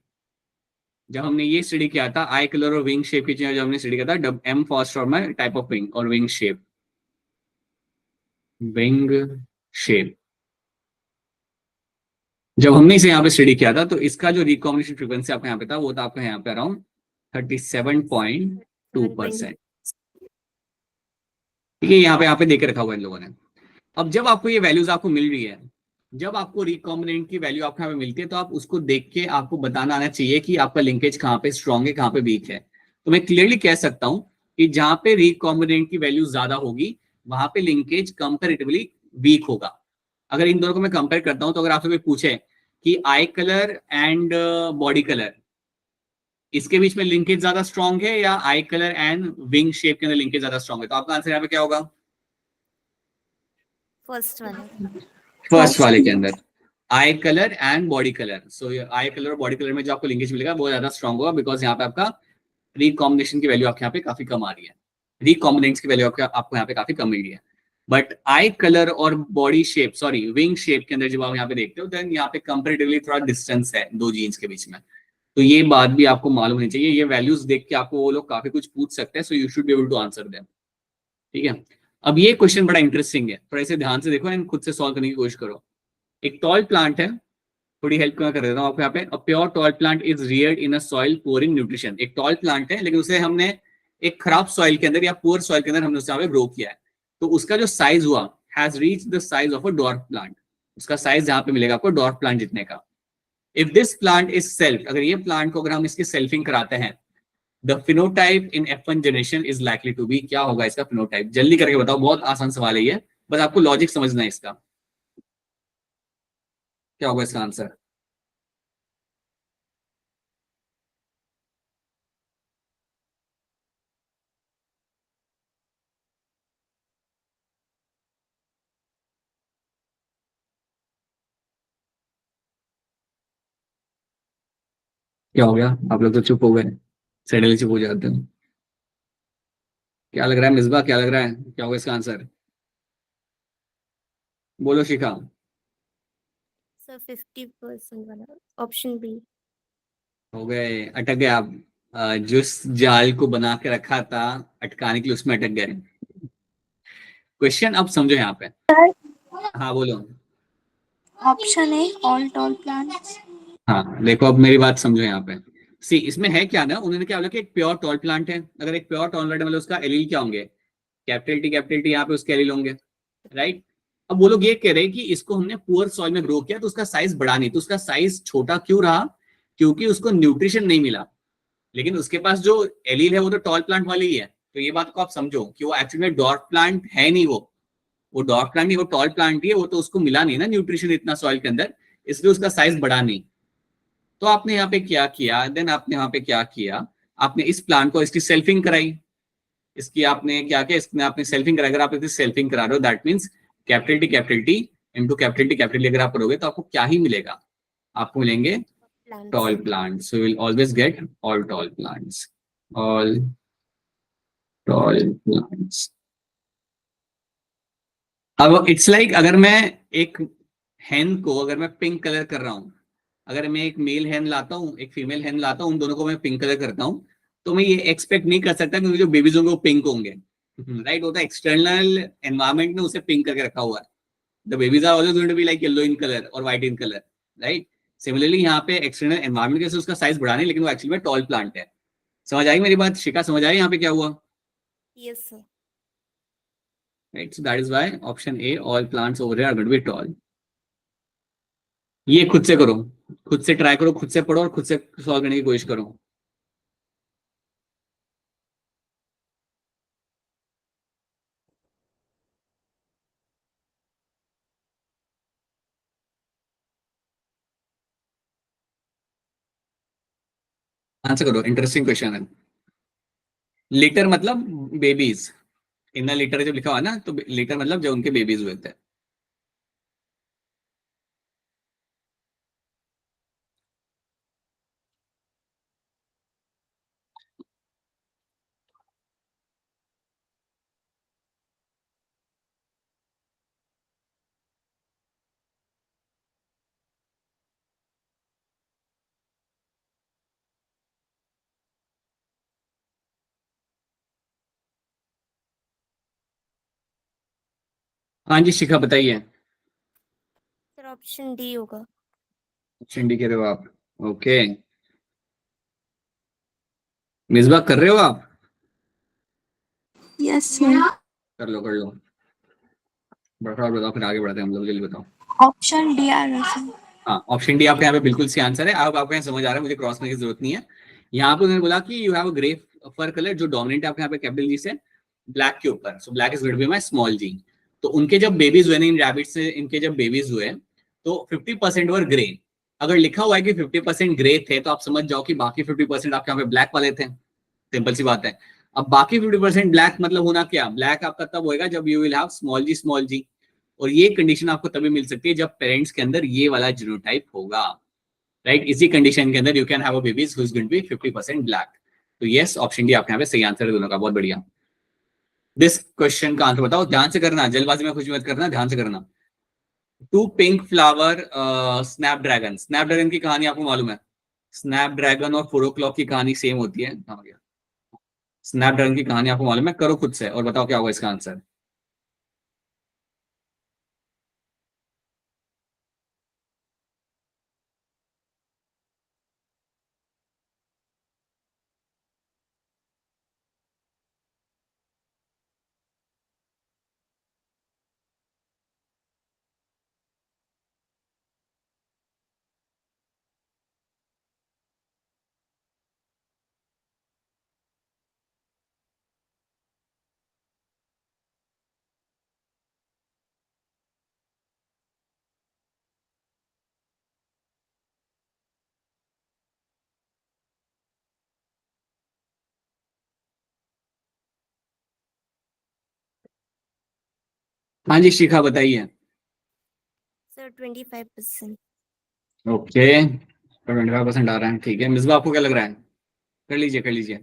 जब हमने ये स्टडी किया था आई कलर और विंग शेप की जब हमने स्टडी किया था, M for for my type of wing और विंग शेप. जब हमने इसे यहाँ पे स्टडी किया था तो इसका जो रिकॉम्बिनेशन फ्रीक्वेंसी आपका यहाँ पे था वो था आपका यहाँ पे अराउंड 37.2%. ठीक है. यहाँ पे देके रखा हुआ है इन लोगों ने. अब जब आपको ये वैल्यूज आपको मिल रही है, जब आपको रिकॉम्बिनेंट की वैल्यू आपको यहाँ पे मिलती है, तो आप उसको देख के आपको बताना आना चाहिए कि आपका लिंकेज कहाँ पे स्ट्रांग है, कहाँ पे वीक है. तो मैं क्लियरली कह सकता हूँ कि जहां पे रिकॉम्बिनेंट की वैल्यू ज्यादा होगी वहां पे लिंकेज कंपैरेटिवली वीक होगा. अगर इन दोनों को मैं कंपेयर करता हूं तो अगर आपसे कोई पूछे कि आई कलर एंड बॉडी कलर, इसके बीच में लिंकेज ज्यादा स्ट्रांग है या आई कलर एंड विंग शेप के अंदर लिंकेज ज्यादा स्ट्रांग है, तो आपका आंसर यहाँ पे क्या होगा?
फर्स्ट वाले.
फर्स्ट वाले के अंदर आई colour and body colour. So I colour और बॉडी कलर में जो आपको लिंकेज मिलेगा वो ज्यादा स्ट्रांग होगा, बिकॉज यहाँ पे आपका रिकॉम्बिनेशन की वैल्यू आपके यहाँ पे काफी कम आ रही है. रिकॉम्बिनेंट्स की वैल्यू आपको यहाँ पे काफी कम मिल रही है. बट आई कलर और body shape, sorry wing shape के अंदर जब आप यहाँ पे देखते हो देन यहाँ पे कंपैरेटिवली थोड़ा डिस्टेंस है दो जीन्स के बीच में. तो ये बात भी आपको मालूम होनी चाहिए. ये वैल्यूज देख के आपको वो लोग काफी कुछ पूछ सकते हैं. So you should be able to answer them. ठीक है. अब ये क्वेश्चन बड़ा इंटरेस्टिंग है, थोड़ा इसे ध्यान से देखो एंड खुद से सॉल्व करने की कोशिश करो. एक टॉल प्लांट है, थोड़ी हेल्प कर देता हूँ आपको यहाँ पे. A pure tall plant is Rudyard in a soil poor in nutrition. एक टॉल प्लांट है लेकिन उसे हमने एक खराब सॉइल के अंदर या पुअर सॉइल के अंदर हमने उसे ग्रो किया है. तो उसका जो साइज हुआ has reached the size of a dwarf plant. उसका साइज यहाँ पे मिलेगा आपको डॉर्फ प्लांट जितने का. If this plant is self, अगर ये प्लांट को अगर हम इसकी सेल्फिंग कराते हैं, the phenotype in F1 generation is likely to be. क्या होगा इसका फिनोटाइप? जल्दी करके बताओ, बहुत आसान सवाल है ये, बस आपको लॉजिक समझना है इसका. क्या होगा इसका आंसर? क्या हो गया? आप लोग तो चुप हो गए, सडनली चुप हो जाते हो. क्या लग रहा है मिसबा, क्या लग रहा है, क्या होगा इसका आंसर? बोलो शिखा.
सर 50% वाला ऑप्शन बी.
हो गए, अटक गए आप. जिस जाल को बना के रखा था अटकाने के लिए उसमें अटक गए. क्वेश्चन अब समझो यहाँ पे. हाँ बोलो.
Option A all tall plants.
हाँ देखो, अब मेरी बात समझो यहाँ पे. सी इसमें है क्या ना, उन्होंने क्या बोला कि एक प्योर टॉल प्लांट है. अगर एक प्योर टॉल प्लांट मतलब उसका एलील क्या होंगे? कैपिटल टी यहाँ पे उसके एलील होंगे, राइट। अब वो लोग ये कह रहे हैं कि इसको हमने पुअर सॉइल में ग्रो किया तो उसका साइज बड़ा नहीं, तो उसका साइज छोटा क्यों रहा? क्योंकि उसको न्यूट्रिशन नहीं मिला। लेकिन उसके पास जो एलील है वो तो टॉल प्लांट वाली ही है। तो ये बात को आप समझो कि वो एक्चुअली में डॉर्फ प्लांट है नहीं, वो डॉर्फ प्लांट नहीं, वो टॉल प्लांट ही है। वो तो उसको मिला नहीं ना न्यूट्रिशन इतना सॉइल के अंदर, इसलिए उसका साइज बढ़ा नहीं। तो आपने यहाँ पे क्या किया, देन आपने यहाँ पे क्या किया, आपने इस प्लांट को इसकी सेल्फिंग कराई। इसकी आपने क्या किया, इसमें आपने सेल्फिंग कराई। अगर आप इसकी सेल्फिंग करा रहे हो that means capital T into capital T अगर आप करोगे तो आपको क्या ही मिलेगा? आपको मिलेंगे
Plants.
tall plants. So you will always get all tall plants. All tall plants. अब इट्स लाइक अगर मैं एक हैन को अगर मैं पिंक कलर कर रहा हूं, अगर मैं एक मेल हैन लाता हूं एक फीमेल हैन लाता हूं, उन दोनों को मैं पिंक कलर करता हूं, तो मैं ये एक्सपेक्ट नहीं कर सकता क्योंकि जो बेबीज होंगे वो पिंक होंगे, राइट। होता है एक्सटर्नल एनवायरमेंट ने उसे पिंक करके रखा हुआ है। The babies are always going to be like yellow in colour और white in colour, right. Similarly यहाँ पे एक्सटर्नल एनवायरमेंट से उसका साइज बढ़ा नहीं, लेकिन वो एक्चुअली में टॉल प्लांट है। समझ आई मेरी बात शिखा? समझ आई यहाँ पे क्या हुआ?
Yes, sir.
Right, so that is why option A all plants over here are going to be tall. ये खुद से करो, खुद से ट्राई करो, खुद से पढ़ो और खुद से सॉल्व करने की कोशिश करो। आंसर करो, इंटरेस्टिंग क्वेश्चन है। लिटर मतलब बेबीज, इन लिटर जब लिखा हुआ ना तो लिटर मतलब जब उनके बेबीज हुए थे। हाँ जी शिखा बताइए।
Sir, option D होगा।
ऑप्शन डी कह रहे हो आप? ओके, मिसबा कर रहे हो आप?
Yes, sir.
कर लो कर लो, बताओ बताओ, फिर आगे बढ़ते हैं हम लोग, जल्दी बताओ।
Option D आ रहा है।
हाँ ऑप्शन डी आपके यहाँ पे बिल्कुल सी आंसर है। अब आपको यहाँ समझ आ रहा है, मुझे क्रॉस करने की जरूरत नहीं है। यहाँ पे उन्होंने बोला कि you have a grey fur colour, जो डोमिनेंट है आपके यहाँ पे कैपिटल जी से ब्लैक के ऊपर, so black is going to be my small g. तो उनके जब बेबीज हुए ना इन रैबिट से, इनके जब बेबीज हुए तो 50% वर ग्रे। अगर लिखा हुआ है कि 50% ग्रे थे तो आप समझ जाओ कि बाकी 50% आपके यहाँ पे ब्लैक वाले थे। सिंपल सी बात है। अब बाकी 50% ब्लैक मतलब होना क्या, ब्लैक आपका तब होएगा जब यू विल हैव स्मॉल जी। और ये कंडीशन आपको तभी मिल सकती है जब पेरेंट्स के अंदर ये वाला जीनोटाइप होगा, राइट। इसी कंडीशन के अंदर you can have a babies who is going to be 50% black. तो यस ऑप्शन डी आपके यहाँ पे सही आंसर है दोनों का, बहुत बढ़िया। दिस क्वेश्चन का आंसर बताओ, ध्यान से करना, जल्दबाजी में कुछ मत करना, ध्यान से करना। Two pink flower snapdragon, snapdragon की कहानी आपको मालूम है? स्नैपड्रैगन और 4 o'clock की कहानी सेम होती है। स्नैपड्रैगन की कहानी आपको मालूम है? करो खुद से और बताओ क्या होगा इसका आंसर। हाँ जी शिखा बताइए।
Sir, 25%.
ओके, 25% आ रहा है, ठीक है। मिसबा आपको क्या लग रहा है? कर लीजिए कर लीजिए।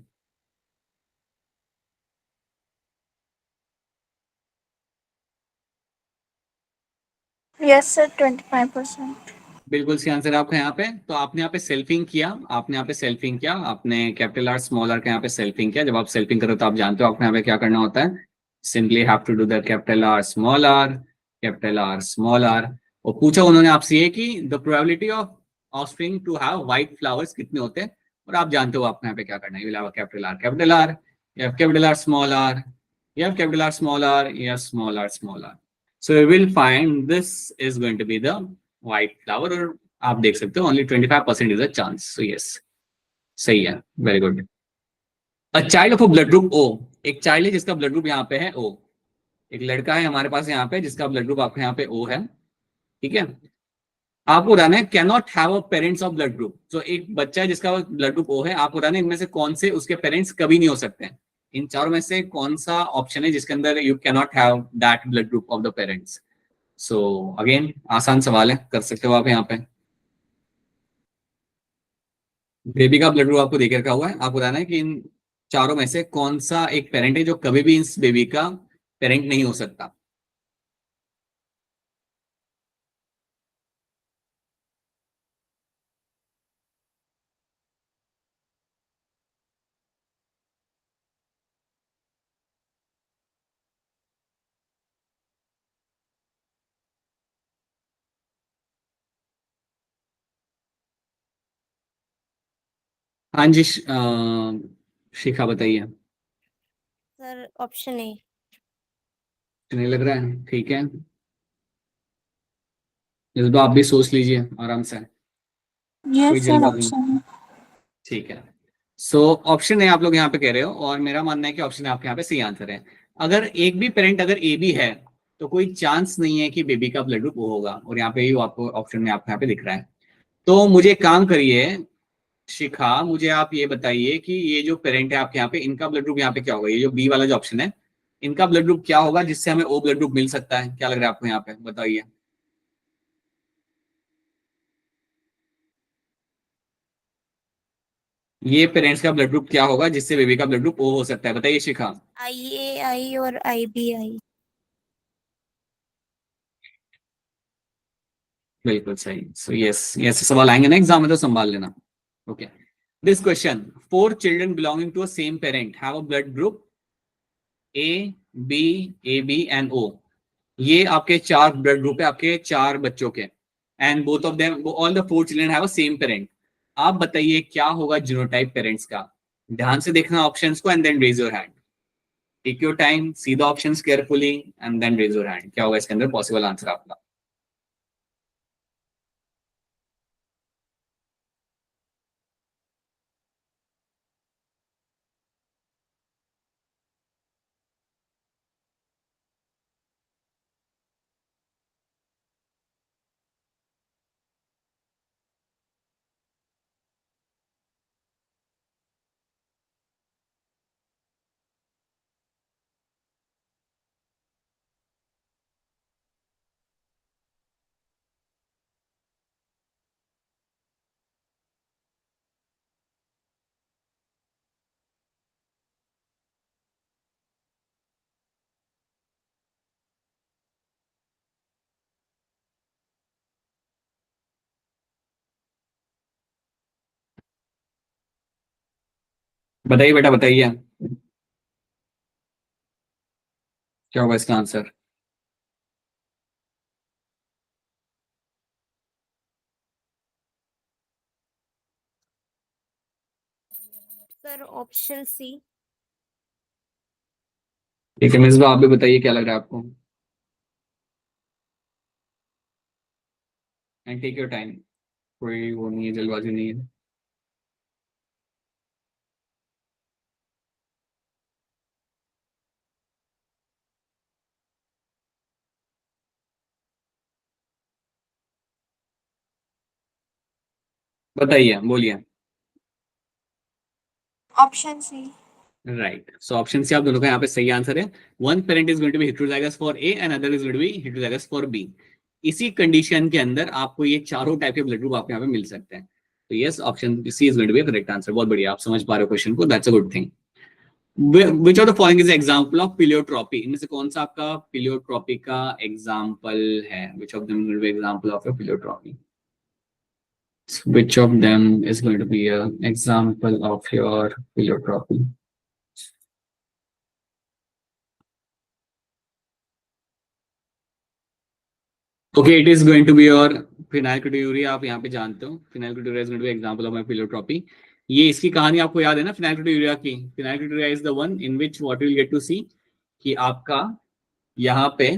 Yes, sir. 25%.
बिल्कुल सी आंसर आपका यहाँ पे। तो आपने यहाँ पे सेल्फिंग किया, आपने यहाँ पे सेल्फिंग किया, आपने कैपिटल आर स्मॉल आर का यहाँ पे सेल्फिंग किया। जब आप सेल्फिंग करो तो आप जानते हो आपको यहाँ पे क्या करना होता है, simply have to do the capital R small R, capital R small R. और पूछा उन्होंने आपसे ये कि the probability of offspring to have white flowers कितने होते हैं, और आप जानते हो आपको यहाँ पे क्या करना है। You will have a capital R small R, You have capital R, small r, yes, small r, small r. So we will find this is going to be the white flower, और आप देख सकते हो only 25% is a chance. So yes, सही है, very good. A child of a blood group O, एक child है जिसका blood group यहाँ पे है O. एक लड़का है हमारे पास यहाँ पे जिसका ब्लड ग्रुप आपके यहाँ पे O है, ठीक है. आपको बताना है can not have a parents of blood group. तो एक बच्चा है जिसका ब्लड ग्रुप O है, आपको बताना है इनमें से कौन से उसके पेरेंट्स कभी नहीं हो सकते हैं. इन चारों में से कौन सा ऑप्शन है जिसके अंदर you can not have that blood group of the parents. So again आसान सवाल है, कर सकते हो आप यहाँ पे. बेबी का ब्लड ग्रुप आपको देख रखा हुआ है, आपको बताना है कि इन चारों में से कौन सा एक पेरेंट है जो कभी भी इस बेबी का पेरेंट नहीं हो सकता. हाँ जी, शिखा बताइए.
Sir option A.
नहीं लग रहा है, ठीक है. इस बार आप भी सोच लीजिए आराम से, कोई
यस सर,
जल्दबाजी नहीं.
ऑप्शन
ठीक है. सो ऑप्शन है आप लोग यहाँ पे कह रहे हो, और मेरा मानना है कि ऑप्शन आपके यहाँ पे सही आंसर है. अगर एक भी पेरेंट अगर ए बी है तो कोई चांस नहीं है कि बेबी का ब्लड ग्रुप वो होगा, और यहाँ पे ही आपको ऑप्शन में आपको यहाँ पे दिख रहा है. तो मुझे एक काम करिए शिखा, मुझे आप ये बताइए कि ये जो पेरेंट है आपके यहाँ पे, इनका ब्लड ग्रुप यहाँ पे क्या होगा. ये जो बी वाला जो ऑप्शन है, इनका ब्लड ग्रुप क्या होगा जिससे हमें ओ ब्लड ग्रुप मिल सकता है. क्या लग रहा है आपको यहाँ पे, बताइए. ये पेरेंट्स का ब्लड ग्रुप क्या होगा जिससे बेबी का ब्लड ग्रुप ओ हो सकता है, बताइए शिखा.
IA और IBI.
बिल्कुल सही. सो यस, ऐसे सवाल आएंगे ना एग्जाम में तो संभाल लेना. Okay. This question, 4 children belonging to a same parent have a blood group AB and O. ये आपके 4 ब्लड ग्रुप है आपके 4 बच्चों के, and both of them, all the 4 children have a same parent. आप बताइए क्या होगा जीनोटाइप पेरेंट्स का. ध्यान से देखना ऑप्शंस को and then raise your hand. Take your time, see the options carefully and then raise your hand. क्या होगा इसके अंदर पॉसिबल आंसर आपका. बताइए बेटा, बताइए क्या होगा इसका आंसर.
सर ऑप्शन सी.
ठीक है मिसबा, आप भी बताइए क्या लग रहा है आपको, एंड टेक योर टाइम. कोई वो नहीं है, जल्दबाजी नहीं है. बताइए, बोलिए.
Option C.
Right. So option C आप दोनों का यहाँ पे सही आंसर है. One parent is going to be heterozygous for A and other is going to be heterozygous for B. इसी कंडीशन के अंदर आपको ये चारों टाइप के ब्लड ग्रुप आपको यहाँ पे मिल सकते हैं. तो yes, option C is going to be correct answer. बहुत बढ़िया, आप समझ पा रहे हो क्वेश्चन को, that's a good thing. Which of the following is example of pleiotropy. इनमें से कौन सा आपका पिलियोट्रॉपी का एग्जांपल है. Which of them will be example of your pleiotropy. Which of them is going to be an example of your pleiotropy? Okay, it is going to be your phenylketonuria. आप यहाँ पे जानते हो phenylketonuria is going to be example of my pleiotropy. ये इसकी कहानी आपको याद है ना phenylketonuria की. Phenylketonuria is the one in which what you will get to see, कि आपका यहाँ पे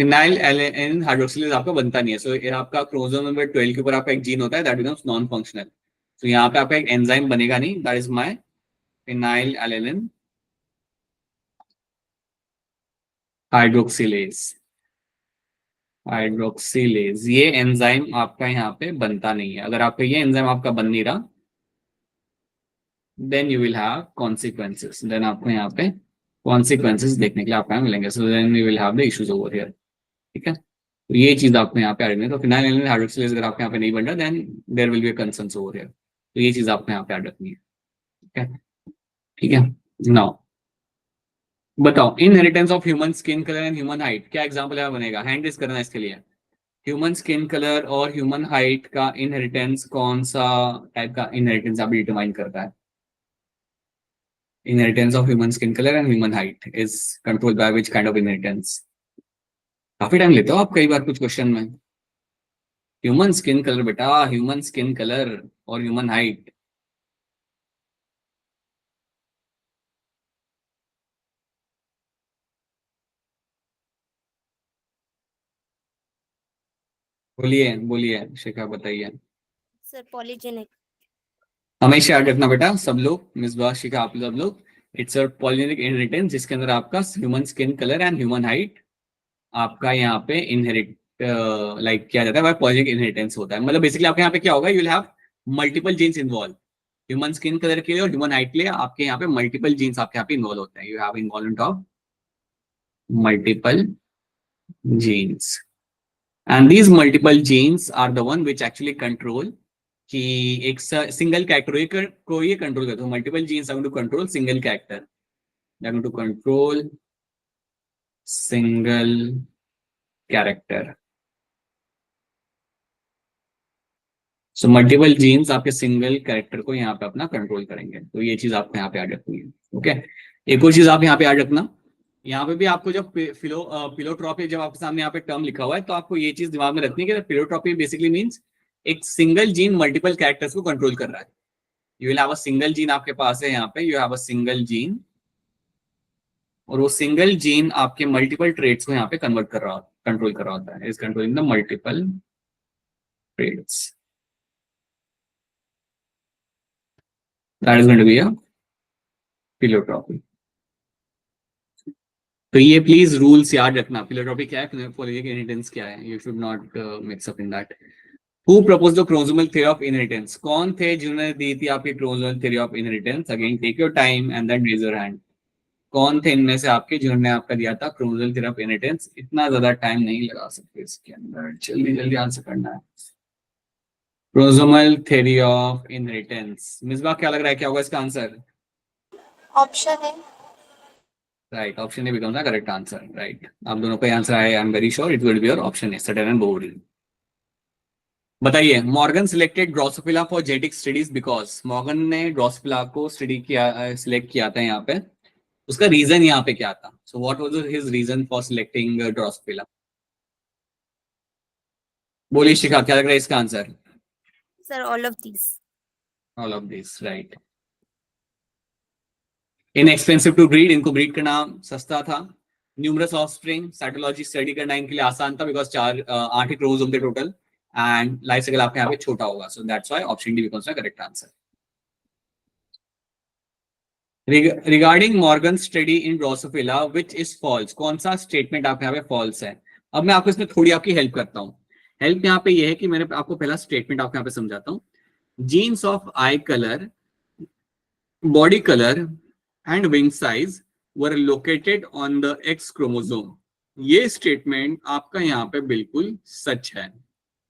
फिनाइल एलेन हाइड्रोक्सिलेज आपका बनता नहीं है। सो आपका क्रोमोसोम नंबर 12 के ऊपर आपका एक जीन होता है दैट बिकम्स नॉन फंक्शनल। तो यहाँ पे आपका एक एंजाइम बनेगा नहीं, that is my phenyl alanine hydroxylase. Hydroxylase ये एंजाइम आपका यहाँ पे बनता नहीं है। अगर आपका ये एंजाइम आपका बन नहीं रहा, then you will have consequences. Then आपको यहाँ पे कॉन्सिक्वेंसेस देखने के लिए आपको यहाँ मिलेंगे। So then you will have the issues over here. ठीक है, तो ये चीज आपको यहाँ पे आ रही है। तो फिनाइल एलेनिन हाइड्रोक्सिलेज अगर आपके यहाँ पे नहीं बन रहा, then there will be concern over here. तो ये चीज आपको यहाँ पे ऐड रखनी है। ठीक है, ठीक है। नाउ बताओ, inheritance of human skin colour and human height, क्या एग्जांपल है बनेगा? हैंड रेज करना है इसके लिए। ह्यूमन स्किन कलर और ह्यूमन हाइट का इनहेरिटेंस कौन सा टाइप का इनहेरिटेंस आप डिटरमाइन करता है? Inheritance of human skin colour and human height is controlled by which kind of inheritance? काफी टाइम लेते हो आप कई बार कुछ क्वेश्चन में। ह्यूमन स्किन कलर बेटा, ह्यूमन स्किन कलर और ह्यूमन हाइट। बोलिए बोलिए शिखा, बताइए।
Sir polygenic.
हमेशा याद रखना बेटा सब लोग, मिसबा शिखा आप सब लोग, इट्स अ पॉलिजेनिक इनहेरिटेंस जिसके अंदर आपका human skin colour and human height आपका यहाँ पे इनहेरिट लाइक किया जाता है। वह पॉजिटिव इनहेरिटेंस होता है। मतलब बेसिकली आपके यहाँ पे क्या होगा, you will have multiple genes involve. Human skin colour के लिए और ह्यूमन हाइट के लिए आपके यहाँ पे मल्टीपल जीन्स आपके यहाँ पे इन्वॉल्व होते हैं। You have involvement of multiple genes and these multiple genes are the one which actually control कि एक सिंगल कैरेक्टर को ये कंट्रोल करते हो। Multiple genes are going to control single character, they are going to control single character. So multiple genes आपके single character को यहाँ पे अपना कंट्रोल करेंगे। तो ये चीज आपको यहाँ पे याद रखनी है। ओके, एक और चीज आप यहाँ पे याद रखना, यहाँ पे भी आपको जब पिलोट्रॉपी, जब आपके सामने यहाँ पे टर्म लिखा हुआ है, तो आपको ये चीज दिमाग में रखनी है कि पिलोट्रॉपी बेसिकली मीन्स एक सिंगल जीन मल्टीपल कैरेक्टर्स को कंट्रोल कर रहा है। You will have a single gene आपके पास है, यहाँ पे you have a single gene, और वो सिंगल जीन आपके मल्टीपल ट्रेड्स को यहाँ पे कन्वर्ट कर रहा कंट्रोल कर रहा होता है। Is controlling the multiple traits, that is going to be a pleiotropy. तो ये प्लीज रूल्स याद रखना, फिलोट्रॉपी क्या है, पॉलीजेनिक इनहेरिटेंस क्या है, you should not mix up in that. Who propose the chromosomal theory of inheritance, कौन थे जिन्होंने दी थी आपकी chromosomal theory of inheritance? Again take your time and then raise your hand. कौन थे इनमें से आपके जिन्होंने आपका दिया था क्रोमोसोमल थ्योरी ऑफ इनहेरिटेंस? इतना ज्यादा टाइम नहीं लगा सकते इसके अंदर, जल्दी जल्दी आंसर करना है। Chromosomal theory of inheritance, Misba क्या लग रहा है क्या होगा इसका आंसर?
ऑप्शन है।
Right, option A becomes the correct answer. Right, आप दोनों का आंसर है, I am very sure it will be your option A, Sutton and Boveri. बताइए, Morgan selected Drosophila for genetic studies because, Morgan ने Drosophila को study किया, select किया था यहाँ पे, उसका रीजन यहाँ पे क्या था? So what was his reason for selecting drosophila? बोलिए शिखा, क्या लग रहा है इसका answer?
Sir all of this.
All of this, right. Inexpensive to breed, इनको ब्रीड करना सस्ता था। न्यूमरस ऑफस्प्रिंग, साइटोलॉजी स्टडी करना इनके लिए आसान था बिकॉज 8 ही क्रोमोसोम थे टोटल, एंड लाइफ साइकिल आपके यहाँ पे छोटा होगा। So that's why option D becomes the correct answer. Regarding Morgan study in drosophila which is false, कौन सा स्टेटमेंट आपके यहाँ पे फॉल्स है? अब मैं आपको इसमें थोड़ी आपकी हेल्प करता हूँ। हेल्प यहाँ पे ये है कि मैंने आपको पहला स्टेटमेंट आपके यहाँ पे समझाता हूँ। Jeans of I colour, body colour and wing size were located on the x chromosome. ये स्टेटमेंट आपका यहाँ पे बिल्कुल सच है।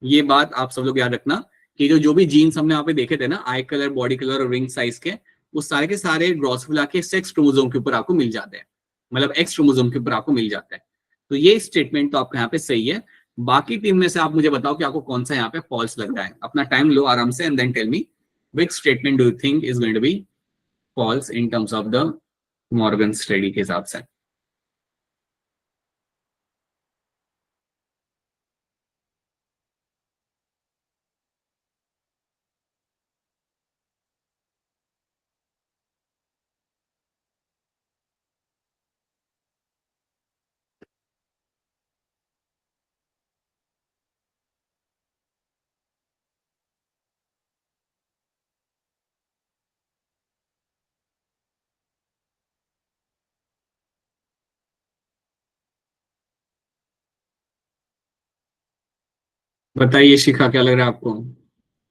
ये बात आप सब लोग याद रखना कि जो भी जीन्स हमने यहाँ पे देखे थे ना, आई कलर, बॉडी कलर और विंग साइज वो सारे के सारे ड्रोसोफिला के सेक्स क्रोमोसोम के ऊपर आपको मिल जाते हैं, मतलब एक्स क्रोमोसोम के ऊपर आपको मिल जाता है। तो ये स्टेटमेंट तो आपका यहाँ पे सही है। बाकी टीम में से आप मुझे बताओ कि आपको कौन सा यहाँ पे फॉल्स लग रहा है। अपना टाइम लो आराम से and then tell me which statement do you think is going to be false in terms of the Morgan study के हिसाब से। बताइए शिखा, क्या लग रहा है आपको?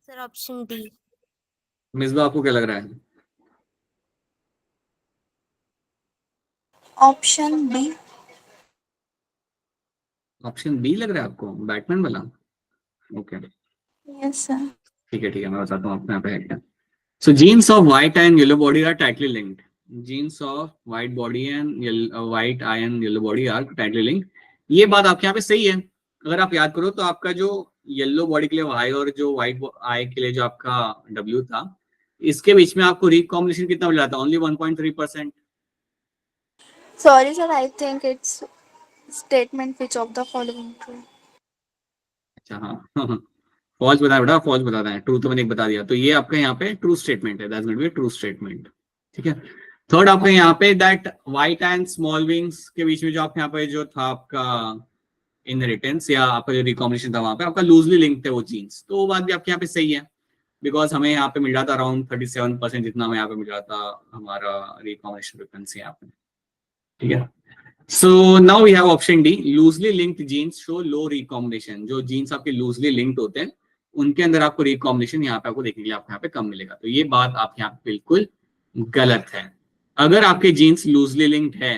Sir option D.
मिसबा, आपको क्या लग रहा है?
Option B.
ऑप्शन बी लग रहा है आपको, बैटमैन वाला? Okay,
yes sir.
ठीक है, मैं बताता हूँ आपको यहाँ पे है क्या। So genes of white eye and yellow body are tightly linked. Genes of white body and white eye and yellow body are tightly linked. ये बात आपके यहाँ पे सही है। अगर आप याद करो तो आपका जो येलो बॉडी के लिए वाई और जो व्हाइट आई के लिए जो आपका डब्ल्यू था, इसके बीच में आपको रिकॉम्बिनेशन कितना मिल रहा था? Only 1.3%।
Sorry sir, I think it's statement which of the following true.
अच्छा हाँ फॉल्स बताया बेटा, फॉल्स बताना है, ट्रू तो मैंने एक बता दिया, तो ये आपका यहाँ पे ट्रू स्टेटमेंट है, that's going to be true statement. ठीक है। थर्ड आपका यहाँ पे that white and small wings के बीच में जो आपके यहाँ पे जो था आपका इनहेरिटेंस या आपका जो रिकॉम्बिनेशन था, वहां पे आपका लूजली लिंक्ड है वो जीन्स, तो वो बात भी आपके यहाँ पे सही है, बिकॉज हमें यहाँ पे मिल रहा था अराउंड 37% जितना हमें यहाँ पे मिल रहा था हमारा रिकॉम्बिनेशन फ्रीक्वेंसी यहाँ पे। ठीक है। So now we have option D. Loosely linked genes show low recombination. जो genes आपके loosely linked होते हैं उनके अंदर आपको recombination यहाँ पे आपको देखने के लिए आपको यहाँ पे कम मिलेगा, तो ये बात आपके यहाँ पे बिल्कुल गलत है। अगर आपके जीन्स लूजली लिंक्ड है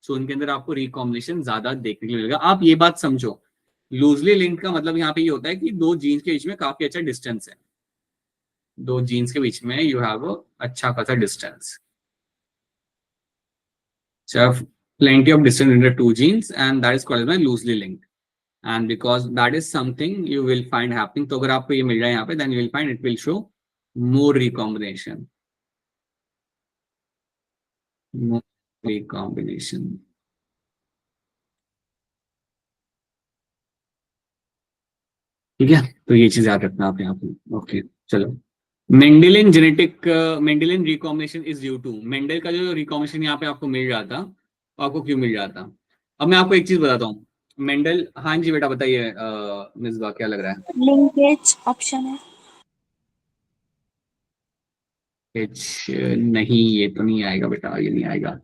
तो उनके अंदर आपको रिकॉम्बिनेशन ज्यादा देखने के लिए मिलेगा। आप ये बात समझो, लूजली लिंक्ड का मतलब यहाँ पे ये होता है कि दो जीन्स के बीच में काफी अच्छा डिस्टेंस है, दो जीन्स के बीच में यू हैव अच्छा खासा distance, plenty of distance in the two genes, and that is called as loosely linked. And because that is something you will find happening, तो अगर आपको ये मिल रहा है यहाँ पे, then you will find it will show more recombination. More recombination. ठीक है, तो ये चीज याद रखना आप यहाँ पे। ओके चलो, Mendelian recombination is due to, Mendel का जो रिकॉम्बिनेशन यहाँ पे आपको मिल रहा था, तो आपको क्यों मिल रहा था? अब मैं आपको एक चीज बताता हूँ, मेंडल, हाँ जी बेटा बताइए मिसबा, क्या लग रहा है?
लिंकेज ऑप्शन है।
नहीं, ये तो नहीं आएगा बेटा, ये नहीं आएगा।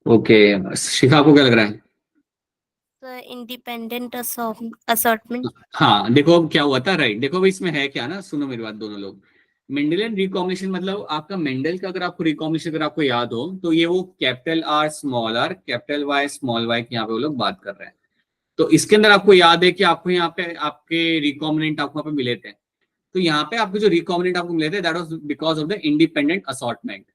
ओके, शिखा को क्या लग रहा है?
Sir independent assortment.
हाँ देखो क्या हुआ था, राइट। देखो भाई इसमें है क्या ना, सुनो मेरी बात दोनों लोग। मेंडेलियन रिकॉम्बिनेशन मतलब आपका मेंडल का अगर आपको रिकॉम्बिनेशन अगर आपको याद हो तो ये वो capital R capital Y small Y की यहाँ पे वो लोग बात कर रहे हैं। तो इसके अंदर आपको याद है कि आपको यहाँ पे आपके रिकॉम्बिनेंट आपको यहाँ पे मिले थे, तो यहाँ पे आपको जो रिकॉम्बिनेंट आपको मिले थे that was because of the independent assortment.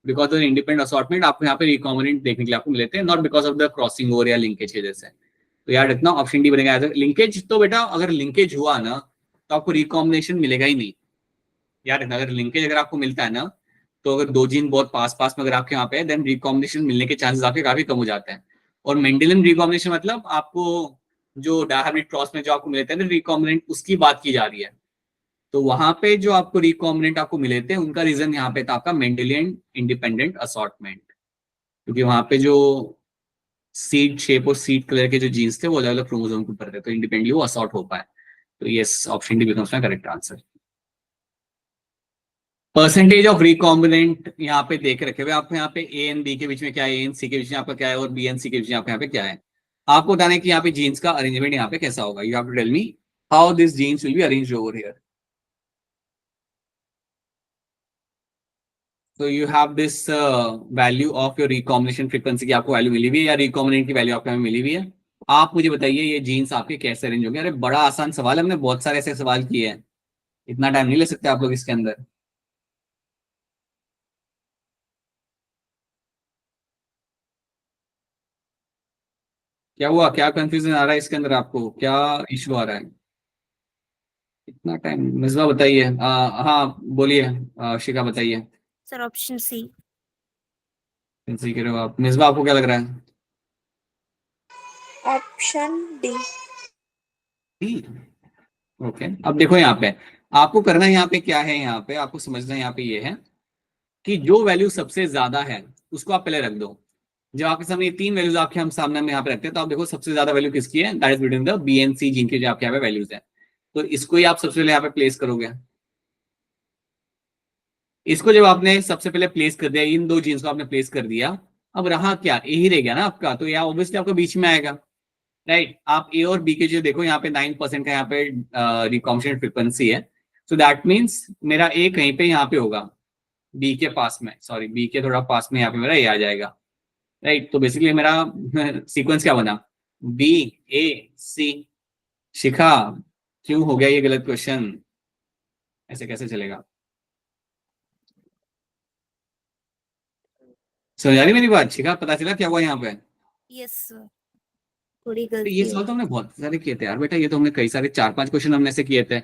Because of independent assortment आपको यहाँ पे रिकॉम्बिनेंट देखने के लिए आपको मिले थे, not because of the crossing over या लिंकेज की वजह से। तो याद रखना ऑप्शन डी बनेगा लिंकेज। तो बेटा अगर लिंकेज हुआ ना तो आपको रिकॉम्बिनेशन मिलेगा ही नहीं। याद रखना, अगर लिंकेज अगर आपको मिलता है ना, तो अगर दो जीन बहुत पास पास में अगर आपके यहाँ पे है, देन रिकॉम्बिनेशन मिलने के चांसेस आपके काफी कम हो जाते हैं। और मेंडेलियन रिकॉम्बिनेशन मतलब आपको जो डायहाब्रिड क्रॉस में जो आपको मिले थे ना रिकॉम्बिनेंट, उसकी बात की जा रही है। तो वहां पे जो आपको रिकॉम्बिनेंट आपको मिले थे उनका रीजन यहाँ पे था आपका मेंडेलियन इंडिपेंडेंट असॉर्टमेंट, क्योंकि वहां पे जो सीड शेप और सीड कलर के जो जीन्स थे वो अलग अलग क्रोमोसोम के ऊपर थे, तो इंडिपेंडेंटली वो असॉर्ट हो पाए। तो yes, option D becomes my correct answer. Percentage of recombinant यहाँ पे देख रखे हुए आपको, यहाँ पे ए एंड बी के बीच में क्या है, ए एंड सी के बीच में आपका क्या है, और बी एंड सी के बीच में आपका यहाँ पे क्या है। आपको बताना है कि यहाँ पे जीन्स का अरेंजमेंट यहाँ पे कैसा होगा। You have to tell me how this genes will be arranged over here. तो you have this value of your recombination frequency की आपको वैल्यू मिली हुई है, या रिकॉम्बिनेंट की वैल्यू आपको मिली हुई है। आप मुझे बताइए ये जीन्स आपके कैसे अरेंज होंगे। अरे बड़ा आसान सवाल है, हमने बहुत सारे ऐसे सवाल किए हैं, इतना टाइम नहीं ले सकते आप लोग इसके अंदर। क्या हुआ, क्या कंफ्यूजन आ रहा है इसके अंदर, आपको क्या इशू आ रहा है? इतना टाइम, मिसबा बताइए। हाँ बोलिए, शिखा बताइए।
सर ऑप्शन सी।
कैंसिल करो आप। मिसबा आपको क्या लग रहा है?
Option D.
ओके, अब देखो यहाँ पे आपको करना यहाँ पे क्या है, यहाँ पे आपको समझना यहाँ पे ये है कि जो वैल्यू सबसे ज्यादा है उसको आप पहले रख दो। जब आपके सामने ये तीन वैल्यूज आपके हम सामने में यहाँ पे रखते हैं, तो आप देखो सबसे ज्यादा वैल्यू किसकी है, that is between the B and C जिनके जो आपके यहाँ पे वैल्यूज है। तो इसको ही आप सबसे पहले यहाँ पे प्लेस करोगे। इसको जब आपने सबसे पहले प्लेस कर दिया, इन दो जीन्स को आपने प्लेस कर दिया, अब रहा क्या, ए ही रह गया ना आपका, तो यहाँ ऑब्वियसली आपका बीच में आएगा। राइट। आप ए और बी के जो देखो यहाँ पे 9% का यहाँ पे रिकॉम्बिनेशन फ्रीक्वेंसी है, सो दैट मीन्स मेरा ए कहीं पे यहाँ पे होगा, बी के पास में, सॉरी बी के थोड़ा पास में यहाँ पे मेरा ए आ जाएगा, राइट। तो बेसिकली मेरा सीक्वेंस क्या बना, बी ए सी। शिखा क्यों हो गया ये गलत क्वेश्चन, ऐसे कैसे चलेगा? समझ आ रही मेरी बात शिखा, पता चला क्या हुआ यहाँ पे?
यस सर, थोड़ी
तो ये
गलती
सवाल
है।
तो हमने बहुत सारे किए थे यार बेटा, ये तो हमने कई सारे 4-5 क्वेश्चन हमने ऐसे किए थे,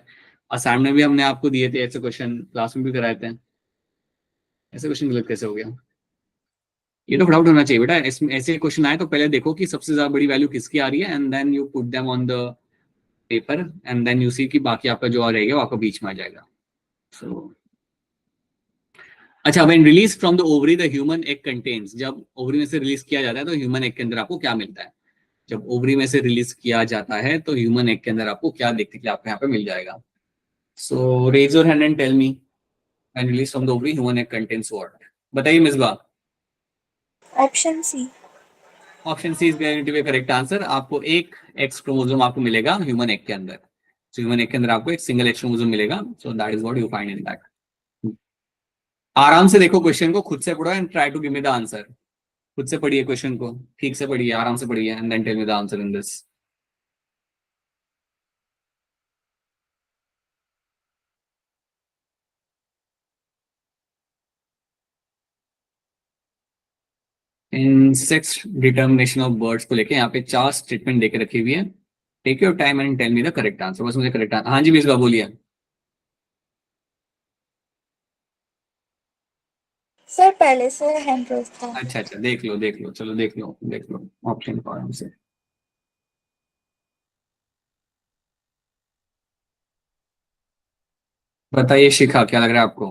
असाइनमेंट में भी हमने आपको दिए थे ऐसे क्वेश्चन, क्लास में भी कराए थे, ऐसे क्वेश्चन गलत कैसे हो गया? ये तो फटाफट होना चाहिए बेटा, इसमें ऐसे क्वेश्चन आए तो पहले देखो कि सबसे ज्यादा बड़ी वैल्यू किसकी आ रही है, and then you put them on the paper, and then you see कि बाकी आपका जो और रहेगा वो आपको बीच में आ जाएगा। सो अच्छा, when release from the ovary the human egg contains, जब ओवरी में से रिलीज किया जाता है तो ह्यूमन एग के अंदर आपको क्या मिलता है? जब ओवरी में से रिलीज किया जाता है तो ह्यूमन एग के अंदर आपको क्या देखने के लिए आपको यहाँ पे मिल जाएगा? So raise your hand and tell me, when release from the ovary human egg contains what? बताइए Misba.
Option C.
Option C is going to be correct answer. आपको एक एक्स क्रोमोसोम आपको मिलेगा ह्यूमन एग के अंदर, तो ह्यूमन एग के अंदर आपको एक सिंगल एक्स क्रोमोसोम मिलेगा, so that is what you find in that. आराम से देखो क्वेश्चन को, खुद से पढ़ो and try to give me the answer. खुद से पढ़िए क्वेश्चन को, ठीक से पढ़िए, आराम से पढ़िए, and then tell me the answer in this. In sex determination of birds को लेके यहाँ पे 4 स्टेटमेंट देके रखी हुई है। Take your time and tell me the correct answer, बस मुझे करेक्ट आंसर। हाँ जी मिसबा बोलिए।
सर पहले से हैंड रेज था।
अच्छा अच्छा, देख लो देख लो, चलो देख लो देख लो ऑप्शन को आराम से। बताइए शिखा, क्या लग रहा है आपको?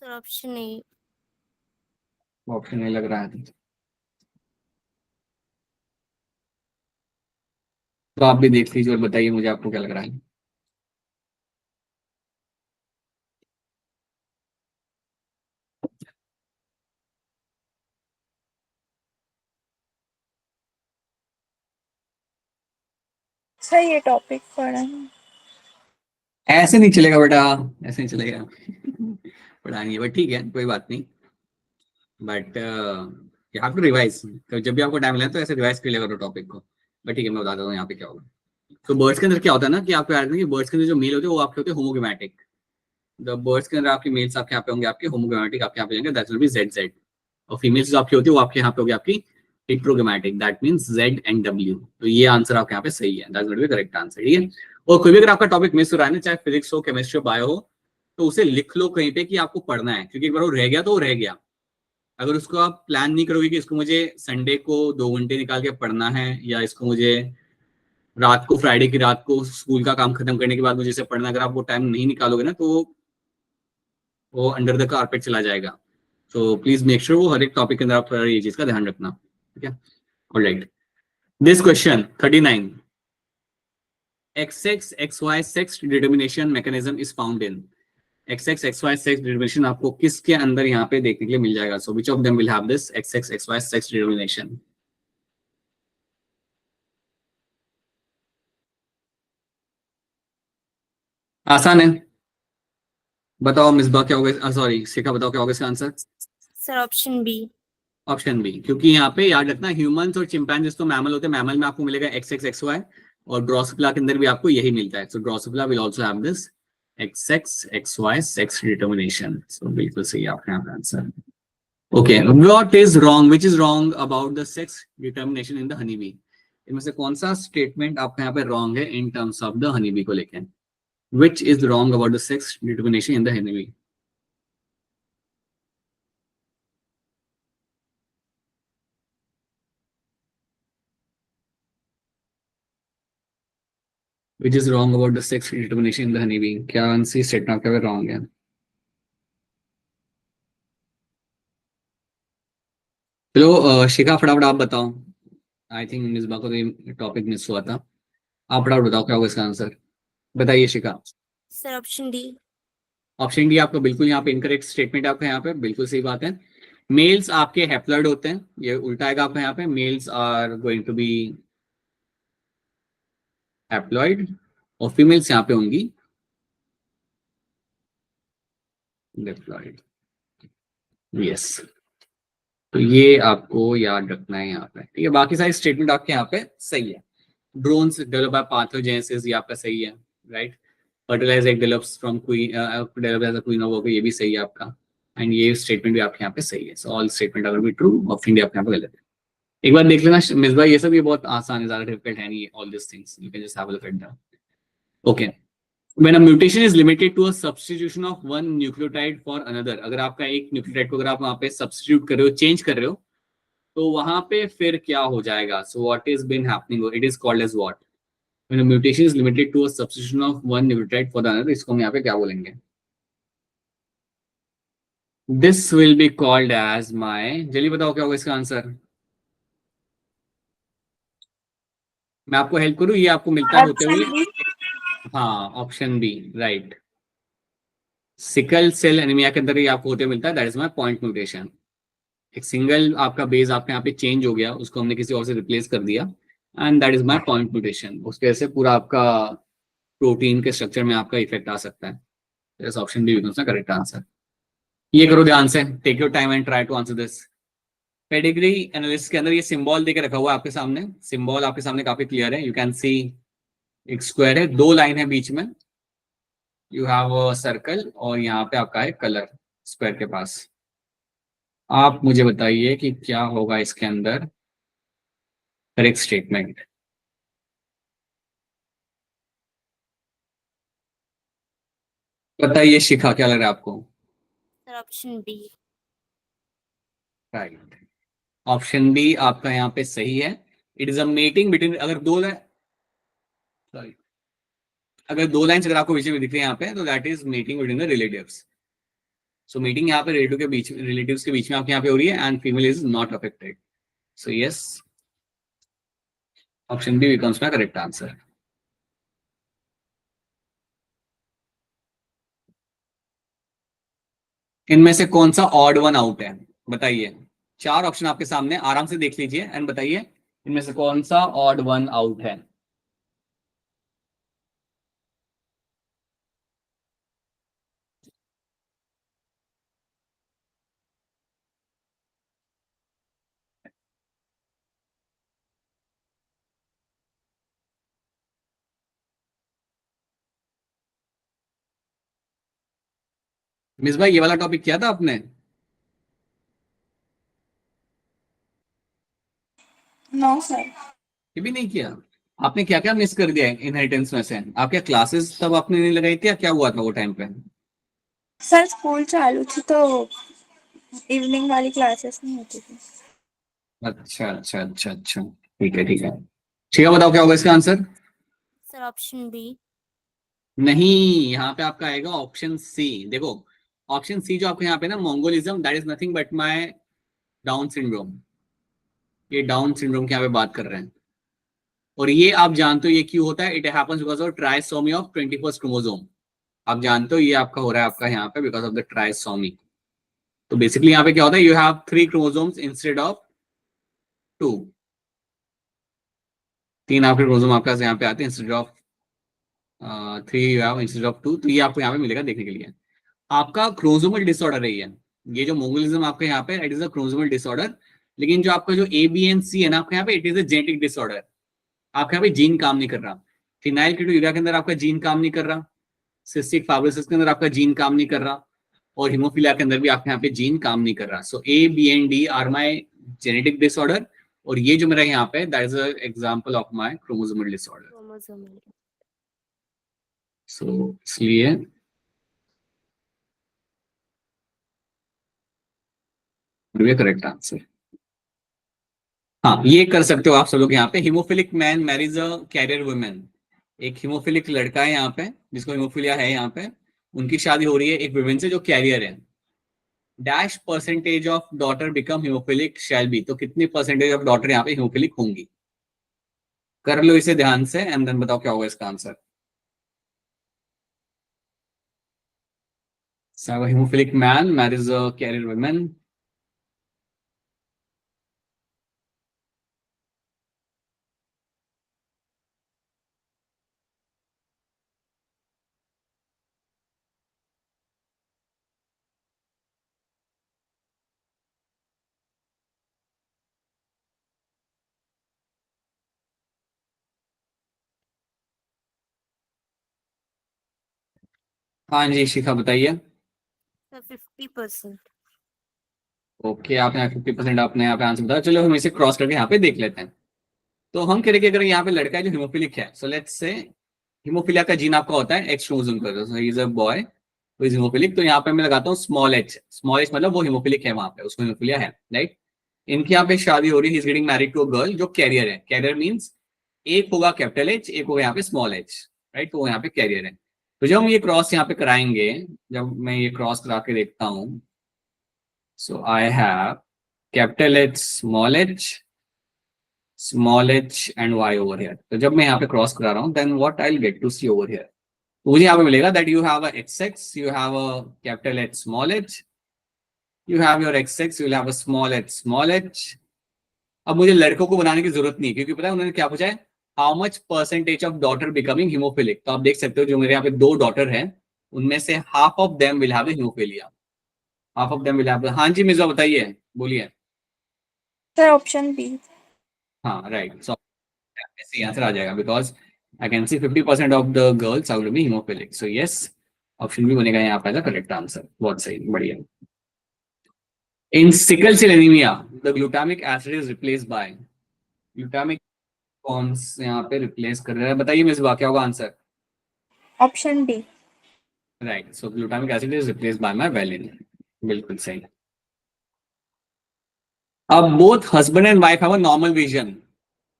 Sir option A.
ऑप्शन नहीं लग रहा है तो आप भी देख लीजिए और बताइए मुझे आपको क्या लग रहा है।
सर ये टॉपिक पढ़ा है।
ऐसे नहीं चलेगा बेटा, ऐसे नहीं चलेगा। पढ़ाएंगे बट ठीक है, कोई बात नहीं, but you have to revise. तो जब भी आपको टाइम मिले तो ऐसे रिवाइज कर लिया करो टॉपिक को। बट ठीक है, मैं बता देता हूँ यहाँ पे क्या होगा। तो बर्ड्स के अंदर क्या होता है ना कि आपको याद है कि बर्ड्स के अंदर जो मेल होते हैं वो आपके होते हैं होमोगैमेटिक। द बर्ड्स के अंदर आपके मेल्स आपके यहाँ पे होंगे, आपके होमोगैमेटिक आपके यहाँ पे होंगे, that will B Z Z. और फीमेल्स जो आपकी होती है वो आपके यहाँ पे होगी आपकी heterogametic, that means Z and W. तो ये आंसर आपके यहाँ पे सही है, that will be correct answer, ठीक है। और कोई भी अगर आपका टॉपिक मिस हो रहा है ना, चाहे फिजिक्स हो, केमिस्ट्री हो, बायो हो, तो उसे लिख लो कहीं पे कि आपको पढ़ना है, क्योंकि एक बार वो रह गया तो वो रह गया। अगर उसको आप प्लान नहीं करोगे कि इसको मुझे संडे को 2 घंटे निकाल के पढ़ना है, या इसको मुझे रात को, फ्राइडे की रात को स्कूल का काम खत्म करने के बाद मुझे इसे पढ़ना, अगर आप वो टाइम नहीं निकालोगे ना तो वो अंडर द कारपेट चला जाएगा। तो प्लीज मेक श्योर वो हर एक टॉपिक के अंदर आप थोड़ा ये चीज का ध्यान रखना, ठीक है। Alright, this question 39, XX XY sex determination mechanism is found in. XX XY sex determination आपको किसके अंदर यहाँ पे देखने के लिए मिल जाएगा? So which of them will have this XX XY sex determination? आसान है, बताओ मिसबा क्या होगा, सॉरी शिखा बताओ क्या होगा इसका answer?
Sir option B.
Option B, क्योंकि यहाँ पे याद रखना ह्यूमंस और चिंपैंजीज तो मैमल होते हैं, मैमल में आपको मिलेगा XX XY, और ड्रोसोफिला के अंदर भी आपको यही मिलता है। So Drosophila will also have this XX XY sex determination. So बिल्कुल सही आपका यहाँ पे answer. Okay, what is wrong, which is wrong about the sex determination in the honey bee? इनमें से कौन सा स्टेटमेंट आपका यहाँ पे रॉन्ग है इन terms of the honey B को लेके? विच is wrong about the sex determination in the honey B? Which is wrong about the sex determination in the honey B? क्या सी स्टेटमेंट आपका रॉन्ग है? चलो शिखा फटाफट आप बताओ, आई थिंक मिसबा को तो टॉपिक मिस हुआ था। आप फटाफट बताओ क्या होगा इसका आंसर, बताइए Shikha.
Sir option D.
Option D आपका बिल्कुल यहाँ पे इनकरेक्ट स्टेटमेंट, आपका यहाँ पे बिल्कुल सही बात है। मेल्स आपके हैप्लॉइड होते हैं, ये उल्टा आएगा आपका यहाँ पे, males are going to be haploid, और फीमेल्स यहाँ पे होंगी डिप्लॉइड। यस, तो ये आपको याद रखना है यहाँ पे, ठीक है। बाकी सारी स्टेटमेंट आपके यहाँ पे सही है। ड्रोन्स डेवलप बाय पाथोजेनेसिस, ये आपका सही है, right. Fertilise egg develops from queen, develop as a queen of worker, ये भी सही है आपका। एंड ये स्टेटमेंट भी आपके यहाँ पे सही है। सो ऑल स्टेटमेंट अगर भी ट्रू, ऑप्शन डी आपके यहाँ पे गलत है। एक बार देख लेना मिसबा, ये सब ये बहुत आसान है, ज्यादा डिफिकल्ट है नहीं। All this things you can just have a look at them. Okay, when a mutation is limited to a substitution of one nucleotide for another, अगर आपका एक न्यूक्लियोटाइड को अगर आप वहां पे सब्स्टिट्यूट कर रहे हो, चेंज कर रहे हो, तो वहां पे फिर क्या हो जाएगा? So what is been happening, it is called as what? When a mutation is limited to a substitution of one nucleotide for the another, इसको हम यहाँ पे क्या बोलेंगे? This will be called as my, जल्दी बताओ क्या होगा इसका आंसर। मैं आपको हेल्प करूं, ये आपको मिलता है होते हुए।
Option B.
हाँ, option B, right. Sickle cell anaemia के अंदर ये आपको होते मिलता है, that is my point mutation. एक सिंगल आपका बेस आपके यहाँ पे चेंज हो गया, उसको हमने किसी और से रिप्लेस कर दिया, and that is my point mutation. उसकी वजह से पूरा आपका प्रोटीन के स्ट्रक्चर में आपका इफेक्ट आ सकता है। Option B becomes the correct answer. ये करो ध्यान से, take your time and try to answer this. Pedigree analysis के अंदर ये सिंबल देके रखा हुआ है आपके सामने, सिंबल आपके सामने काफी क्लियर है, यू कैन सी एक स्क्वायर है, दो लाइन है बीच में, यू हैव अ सर्कल, और यहाँ पे आपका है कलर स्क्वायर के पास। आप मुझे बताइए कि क्या होगा इसके अंदर करेक्ट स्टेटमेंट। बताइए शिखा, क्या लग रहा है आपको?
Sir option B.
Right, option B आपका यहाँ पे सही है। It is a meeting between, अगर दो लाइन, सॉरी, अगर दो लाइन्स अगर आपको बीच में दिख रही है यहाँ पे, तो that is meeting between the relatives. So meeting यहाँ पे रिलेटिव्स के बीच में आपके यहाँ पे हो रही है, and female is not affected. So yes, option B becomes my correct answer. इनमें से कौन सा ऑड वन आउट है, बताइए। चार ऑप्शन आपके सामने, आराम से देख लीजिए एंड बताइए इनमें से कौन सा ऑड वन आउट है। मिस भाई, ये वाला टॉपिक किया था आपने?
No, sir.
ये भी नहीं किया? आपने क्या क्या मिस कर दिया है इनहेरिटेंस में से? आप क्या क्लासेस तब आपने नहीं लगाई थी, या क्या हुआ था वो टाइम पे?
सर स्कूल चालू थी तो इवनिंग वाली क्लासेस नहीं होती थी।
अच्छा अच्छा अच्छा अच्छा, ठीक है ठीक है। ठीक है, बताओ क्या होगा इसका आंसर।
Sir option B.
नहीं, यहाँ पे आपका आएगा ऑप्शन सी। देखो, ऑप्शन सी जो आपके यहाँ पे ना, mongolism, that is nothing but my down syndrome. ये डाउन सिंड्रोम की यहाँ पे बात कर रहे हैं, और ये आप जानते हो ये क्यों होता है? It happens because of trisomy of 21st chromosome. आप जानते हो ये आपका हो रहा है आपका यहाँ पे बिकॉज ऑफ द ट्राइसोमी। तो बेसिकली यहाँ पे क्या होता है, you have 3 chromosomes instead of 2। 3 आपके क्रोमोसोम आपके पास यहाँ पे आते हैं instead of 3, you have instead of 2। तो ये आपको यहाँ पे मिलेगा देखने के लिए। आपका क्रोमोसोमल डिसऑर्डर है ये जो मोंगोलिज्म आपका यहाँ पे, it is a chromosomal disorder. लेकिन जो आपका जो ए बी एन सी है ना आपके यहाँ पे, it is a genetic disorder. आपके यहाँ पे जीन काम नहीं कर रहा। फिनाइल कीटोयूरिया के अंदर आपका जीन काम नहीं कर रहा। सिस्टिक फाइब्रोसिस के अंदर आपका जीन काम नहीं कर रहा। और हिमोफिलिया के अंदर भी आपके यहाँ पे जीन काम नहीं कर रहा। So A B and D are my genetic disorder, और ये जो मेरा यहाँ पे, that is example of my chromosomal disorder.
Chromosomal.
So इसलिए करेक्ट आंसर। हाँ, ये कर सकते हो आप सब लोग यहाँ पे। Haemophilic man marries a carrier women. एक हिमोफिलिक लड़का है यहाँ पे जिसको हिमोफिलिया है यहाँ पे, उनकी शादी हो रही है एक वुमेन से जो कैरियर है। Dash percentage of daughter become haemophilic shall be, तो कितनी परसेंटेज ऑफ डॉटर यहाँ पे हिमोफिलिक होंगी? कर लो इसे ध्यान से एंड देन बताओ क्या होगा इसका answer. Haemophilic man marries a carrier women. हाँ जी शिखा बताइए।
सर 50%।
ओके, आपने यहाँ 50% आपने यहाँ पे आंसर बताया। चलो हम इसे क्रॉस करके यहाँ पे देख लेते हैं। तो हम कह रहे कि अगर यहाँ पे लड़का है जो हिमोफिलिक है, सो लेट्स से हिमोफिलिया का जीन आपका होता है एक्स क्रोमोसोम का, so he is a boy who is haemophilic. तो यहाँ पे मैं लगाता हूँ स्मॉल एच। स्मॉल एच मतलब वो हिमोफिलिक है, वहां पे उसको हिमोफिलिया है, राइट। इनकी यहाँ पे शादी हो रही है, he is getting married to a girl जो कैरियर है। कैरियर मीन्स एक होगा कैपिटल एच, एक होगा यहाँ पे स्मॉल एच, राइट। तो वो यहाँ पे कैरियर है। तो जब हम ये क्रॉस यहाँ पे कराएंगे, जब मैं ये क्रॉस करा के देखता हूँ, so I have capital H small H and Y over here. तो जब मैं यहाँ पे क्रॉस करा रहा हूँ, then what I will get to see over here, मुझे यहाँ पे मिलेगा that you have a X X, you have a capital H small H, you have your X X, you have a small H. अब मुझे लड़कों को बनाने की जरूरत नहीं है, क्योंकि पता है उन्होंने क्या पूछा है, how much percentage of daughter becoming haemophilic. तो आप देख सकते हो जो मेरे यहाँ पे दो डॉटर हैं, उनमें से half of them will have haemophilia, half of them will have. हाँ जी मिर्जा बताइए, बोलिए।
Sir option B.
हाँ राइट, सो ऐसे आंसर आ जाएगा because I can see 50% of the girls are be haemophilic. So yes, option B बनेगा यहाँ पे करेक्ट आंसर। बहुत सही, बढ़िया। In sickle cell anaemia the glutamic acid is replace by, glutamic कौन से यहाँ पे रिप्लेस कर रहा है, बताइए मिस, क्या होगा answer.
Option D.
Right, so glutamic acid is replace by my valine, बिल्कुल सही। अब both husband and wife have a normal vision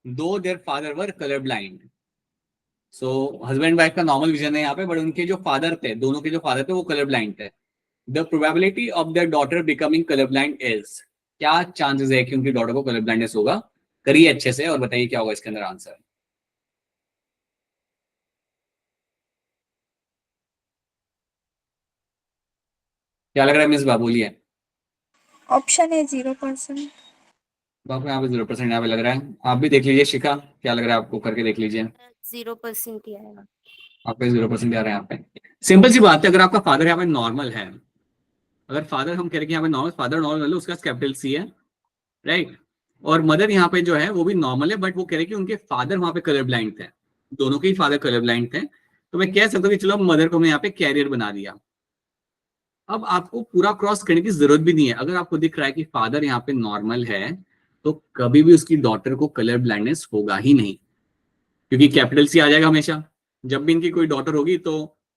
though their father were colour blind. So husband wife का नॉर्मल विजन है यहाँ पे, but उनके जो father थे, दोनों के जो फादर थे वो कलर ब्लाइंड थे। The probability of their daughter becoming colour blind is, क्या चांसेस है कि उनकी डॉटर को कलर ब्लाइंडनेस होगा। करिए अच्छे से और बताइए क्या होगा इसके अंदर आंसर। क्या लग रहा है मिस बाबू, बोलिए।
Option A 0%।
बाबू यहाँ पे 0% यहाँ पे लग रहा है। आप भी देख लीजिए शिखा, क्या लग रहा है आपको, करके देख लीजिए।
0% ही आएगा।
आपके 0% आ रहे हैं यहाँ पे। सिंपल सी बात है, अगर आपका फादर यहाँ पे नॉर्मल है, अगर फादर हम कह रहे हैं यहाँ पे नॉर्मल, फादर नॉर्मल है, उसका कैपिटल सी है, राइट। और मदर यहाँ पे जो है वो भी नॉर्मल है, बट वो कह रहे हैं कि उनके फादर वहां पे कलर ब्लाइंड थे, दोनों के ही फादर कलर ब्लाइंड थे। तो मैं कह सकता हूँ कि चलो मदर को मैं यहाँ पे कैरियर बना दिया। अब आपको पूरा क्रॉस करने की जरूरत भी नहीं है। अगर आपको दिख रहा है कि फादर यहाँ पे नॉर्मल है, तो कभी भी उसकी डॉटर को कलर ब्लाइंडनेस होगा ही नहीं, क्योंकि कैपिटल सी आ जाएगा हमेशा। जब भी इनकी कोई डॉटर होगी तो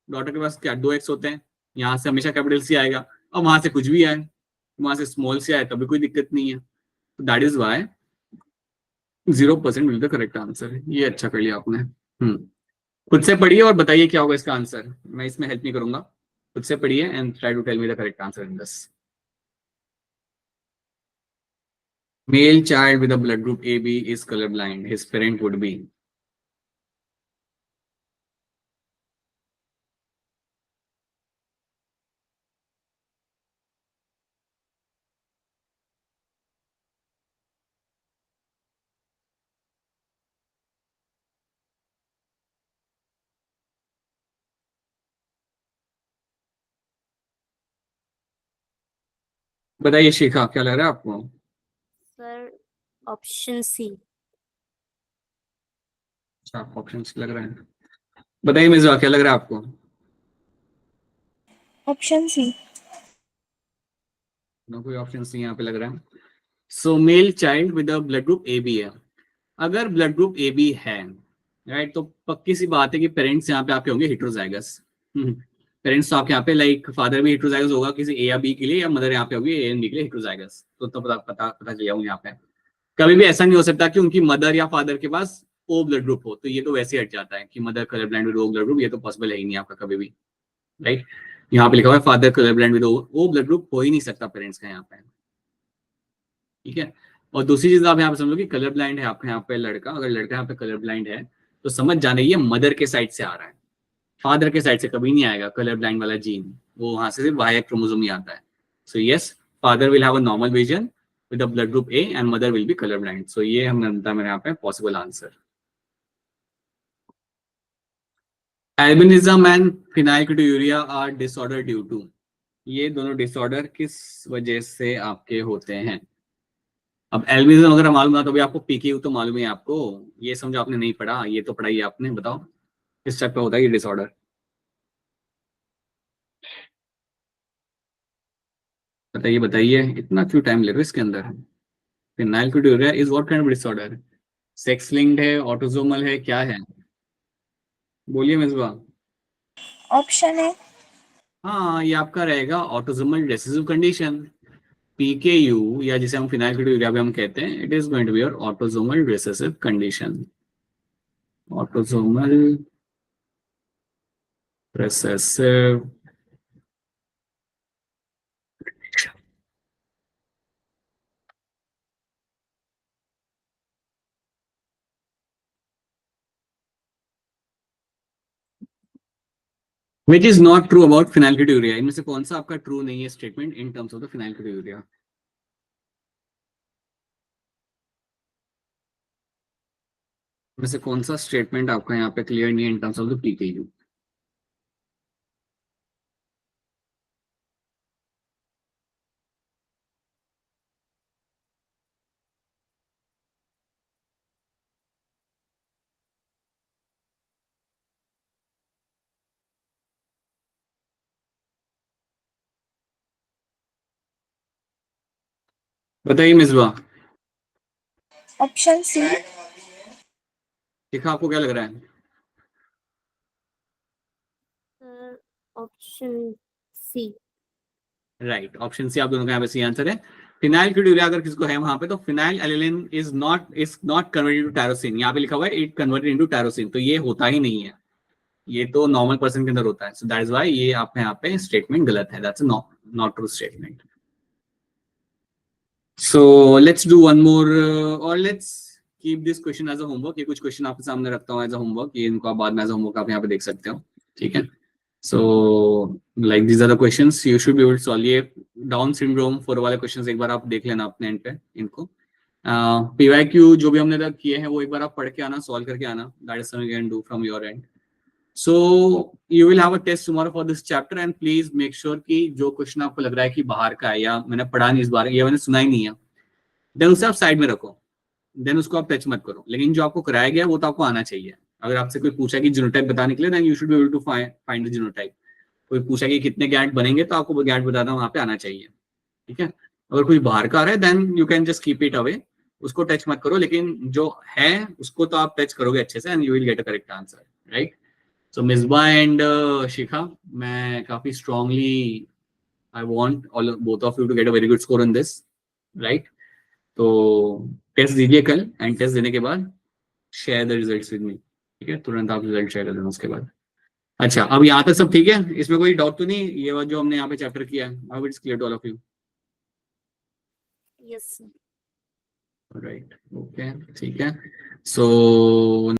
डॉटर के पास क्या दो एक्स होते हैं, यहाँ से हमेशा कैपिटल सी आएगा। और वहां से कुछ भी आए, वहां से स्मॉल सी आए, तभी कोई दिक्कत नहीं है। तो that is why 0% will the correct answer. ये अच्छा कर लिया आपने। खुद से पढ़िए और बताइए क्या होगा इसका आंसर, मैं इसमें हेल्प नहीं करूंगा। खुद से पढ़िए and try to tell me the correct answer in this. Male child with blood group A B is colour blind, his parent would be. बताइए शिखा, क्या लग रहा है आपको।
Sir option C.
अच्छा, ऑप्शन लग रहा है। बताइए मिर्जा, क्या लग रहा है आपको।
Option C.
नो, कोई ऑप्शन नहीं यहाँ पे लग रहा है। So male child with blood group A B है। अगर ब्लड ग्रुप ए बी है, राइट, तो पक्की सी बात है कि पेरेंट्स यहाँ पे आपके होंगे हेट्रोजाइगस। पेरेंट्स तो आपके यहाँ पे लाइक फादर भी हेट्रोजाइगस होगा किसी ए या बी के लिए, या मदर यहाँ पे होगी ए एंड बी के लिए हेट्रोजाइगस। तो पता पता पता चल जाऊंगा यहाँ पे। कभी भी ऐसा नहीं हो सकता कि उनकी मदर या फादर के पास ओ ब्लड ग्रुप हो, तो ये तो वैसे ही हट जाता है कि mother colour blind with O blood group, ये तो पॉसिबल है ही नहीं आपका कभी भी, राइट। यहाँ पे लिखा हुआ है father colour blind with O blood group, हो ही नहीं सकता पेरेंट्स का यहाँ पे, ठीक है। और दूसरी चीज आप यहाँ पे समझो कि कलर ब्लाइंड है आपका यहाँ पे लड़का, अगर लड़का यहाँ पे कलर ब्लाइंड है तो समझ जाने ये मदर के साइड से आ रहा है, फादर के साइड से कभी नहीं आएगा कलर ब्लाइंड वाला जीन, वो वहां से सिर्फ वाई क्रोमोसोम ही आता है। So yes, father will have a normal vision with the blood group A and mother will be colour blind. So ये हम बनता है मेरे यहाँ पे possible answer. Albinism and phenylketonuria are disorder due to, ये दोनों डिसऑर्डर किस वजह से आपके होते हैं। अब एल्बिनिज्म अगर मालूम ना, तो भी आपको पीक्यू तो मालूम है आपको। ये समझो आपने नहीं पढ़ा, ये तो पढ़ाई आपने, बताओ किस टाइप का होता है ये डिसऑर्डर। बताइए बताइए, इतना क्यों टाइम लग रहा है इसके अंदर? Phenylketonuria is what kind of disorder? Sex linked है, ऑटोसोमल है, क्या है? बोलिए मिसबा।
ऑप्शन है।
हाँ, ये आपका रहेगा ऑटोसोमल रिसेसिव कंडीशन, PKU, या जिसे हम फिनाइलकेटोनुरिया भी हम कहते हैं, it is going to be your autosomal recessive condition. Autosomal recessive, which is not true about phenylketonuria। इनमें से कौन सा आपका ट्रू नहीं है statement in terms of the phenylketonuria? में से कौन सा स्टेटमेंट आपका यहाँ पे क्लियर नहीं है इन टर्म्स ऑफ द PKU? बताइए मिसबा।
ऑप्शन सी।
देखा, आपको क्या लग रहा है?
Option C.
Right, option C आप दोनों का यहाँ पे सही आंसर है। फिनाइलकेटोनुरिया अगर किसको है वहां पे, तो phenylalanine is not converted to tyrosine. यहाँ पे लिखा हुआ है इट कन्वर्टेड इनटू टायरोसिन, तो ये होता ही नहीं है, ये तो नॉर्मल पर्सन के अंदर होता है। सो दैट इज व्हाई ये आप यहाँ पे स्टेटमेंट गलत है, that's not true statement. So let's do one more, और let's keep this question as a homework. ये कुछ क्वेश्चन आपके सामने रखता हूँ एज अ होमवर्क, ये इनको आप बाद में एज अ होमवर्क आप यहाँ पे देख सकते हो, ठीक है? So like these are the questions, you should be able to solve. ये डाउन सिंड्रोम 4 वाले क्वेश्चंस एक बार आप देख लेना अपने एंड पे इनको। PYQ जो भी हमने तक किए हैं वो एक बार आप पढ़ के आना, सॉल्व करके आना, that is something you can do from your end. So you will have a test tomorrow for this chapter, and please make sure कि जो क्वेश्चन आपको लग रहा है कि बाहर का है या मैंने पढ़ा नहीं इस बार, या मैंने सुना ही नहीं है, देन उसे आप साइड में रखो, देन उसको आप टच मत करो। लेकिन जो आपको कराया गया वो तो आपको आना चाहिए। अगर आपसे कोई पूछा कि जीनोटाइप बताने के लिए, then you should be able to find the genotype. कोई पूछा कि कितने गैट बनेंगे, तो आपको वो गैट बताना वहां पे आना चाहिए, ठीक है? अगर कोई बाहर का आ रहा है, then you can just keep it away, उसको टच मत करो। लेकिन जो है उसको तो आप टच करोगे अच्छे से, and you will get a correct answer, right? So Misba and Shikha, मैं काफी strongly I want all both of you to get a very good score on this, right? तो टेस्ट दीजिए कल, एंड टेस्ट देने के बाद share the results with me, ठीक है? तुरंत आप रिजल्ट शेयर कर देना उसके बाद। अच्छा, अब यहाँ तक सब ठीक है? इसमें कोई डाउट तो नहीं, ये बात जो हमने यहाँ पे चैप्टर किया है, how it's clear to all of you?
Yes.
Right, okay, ठीक है। सो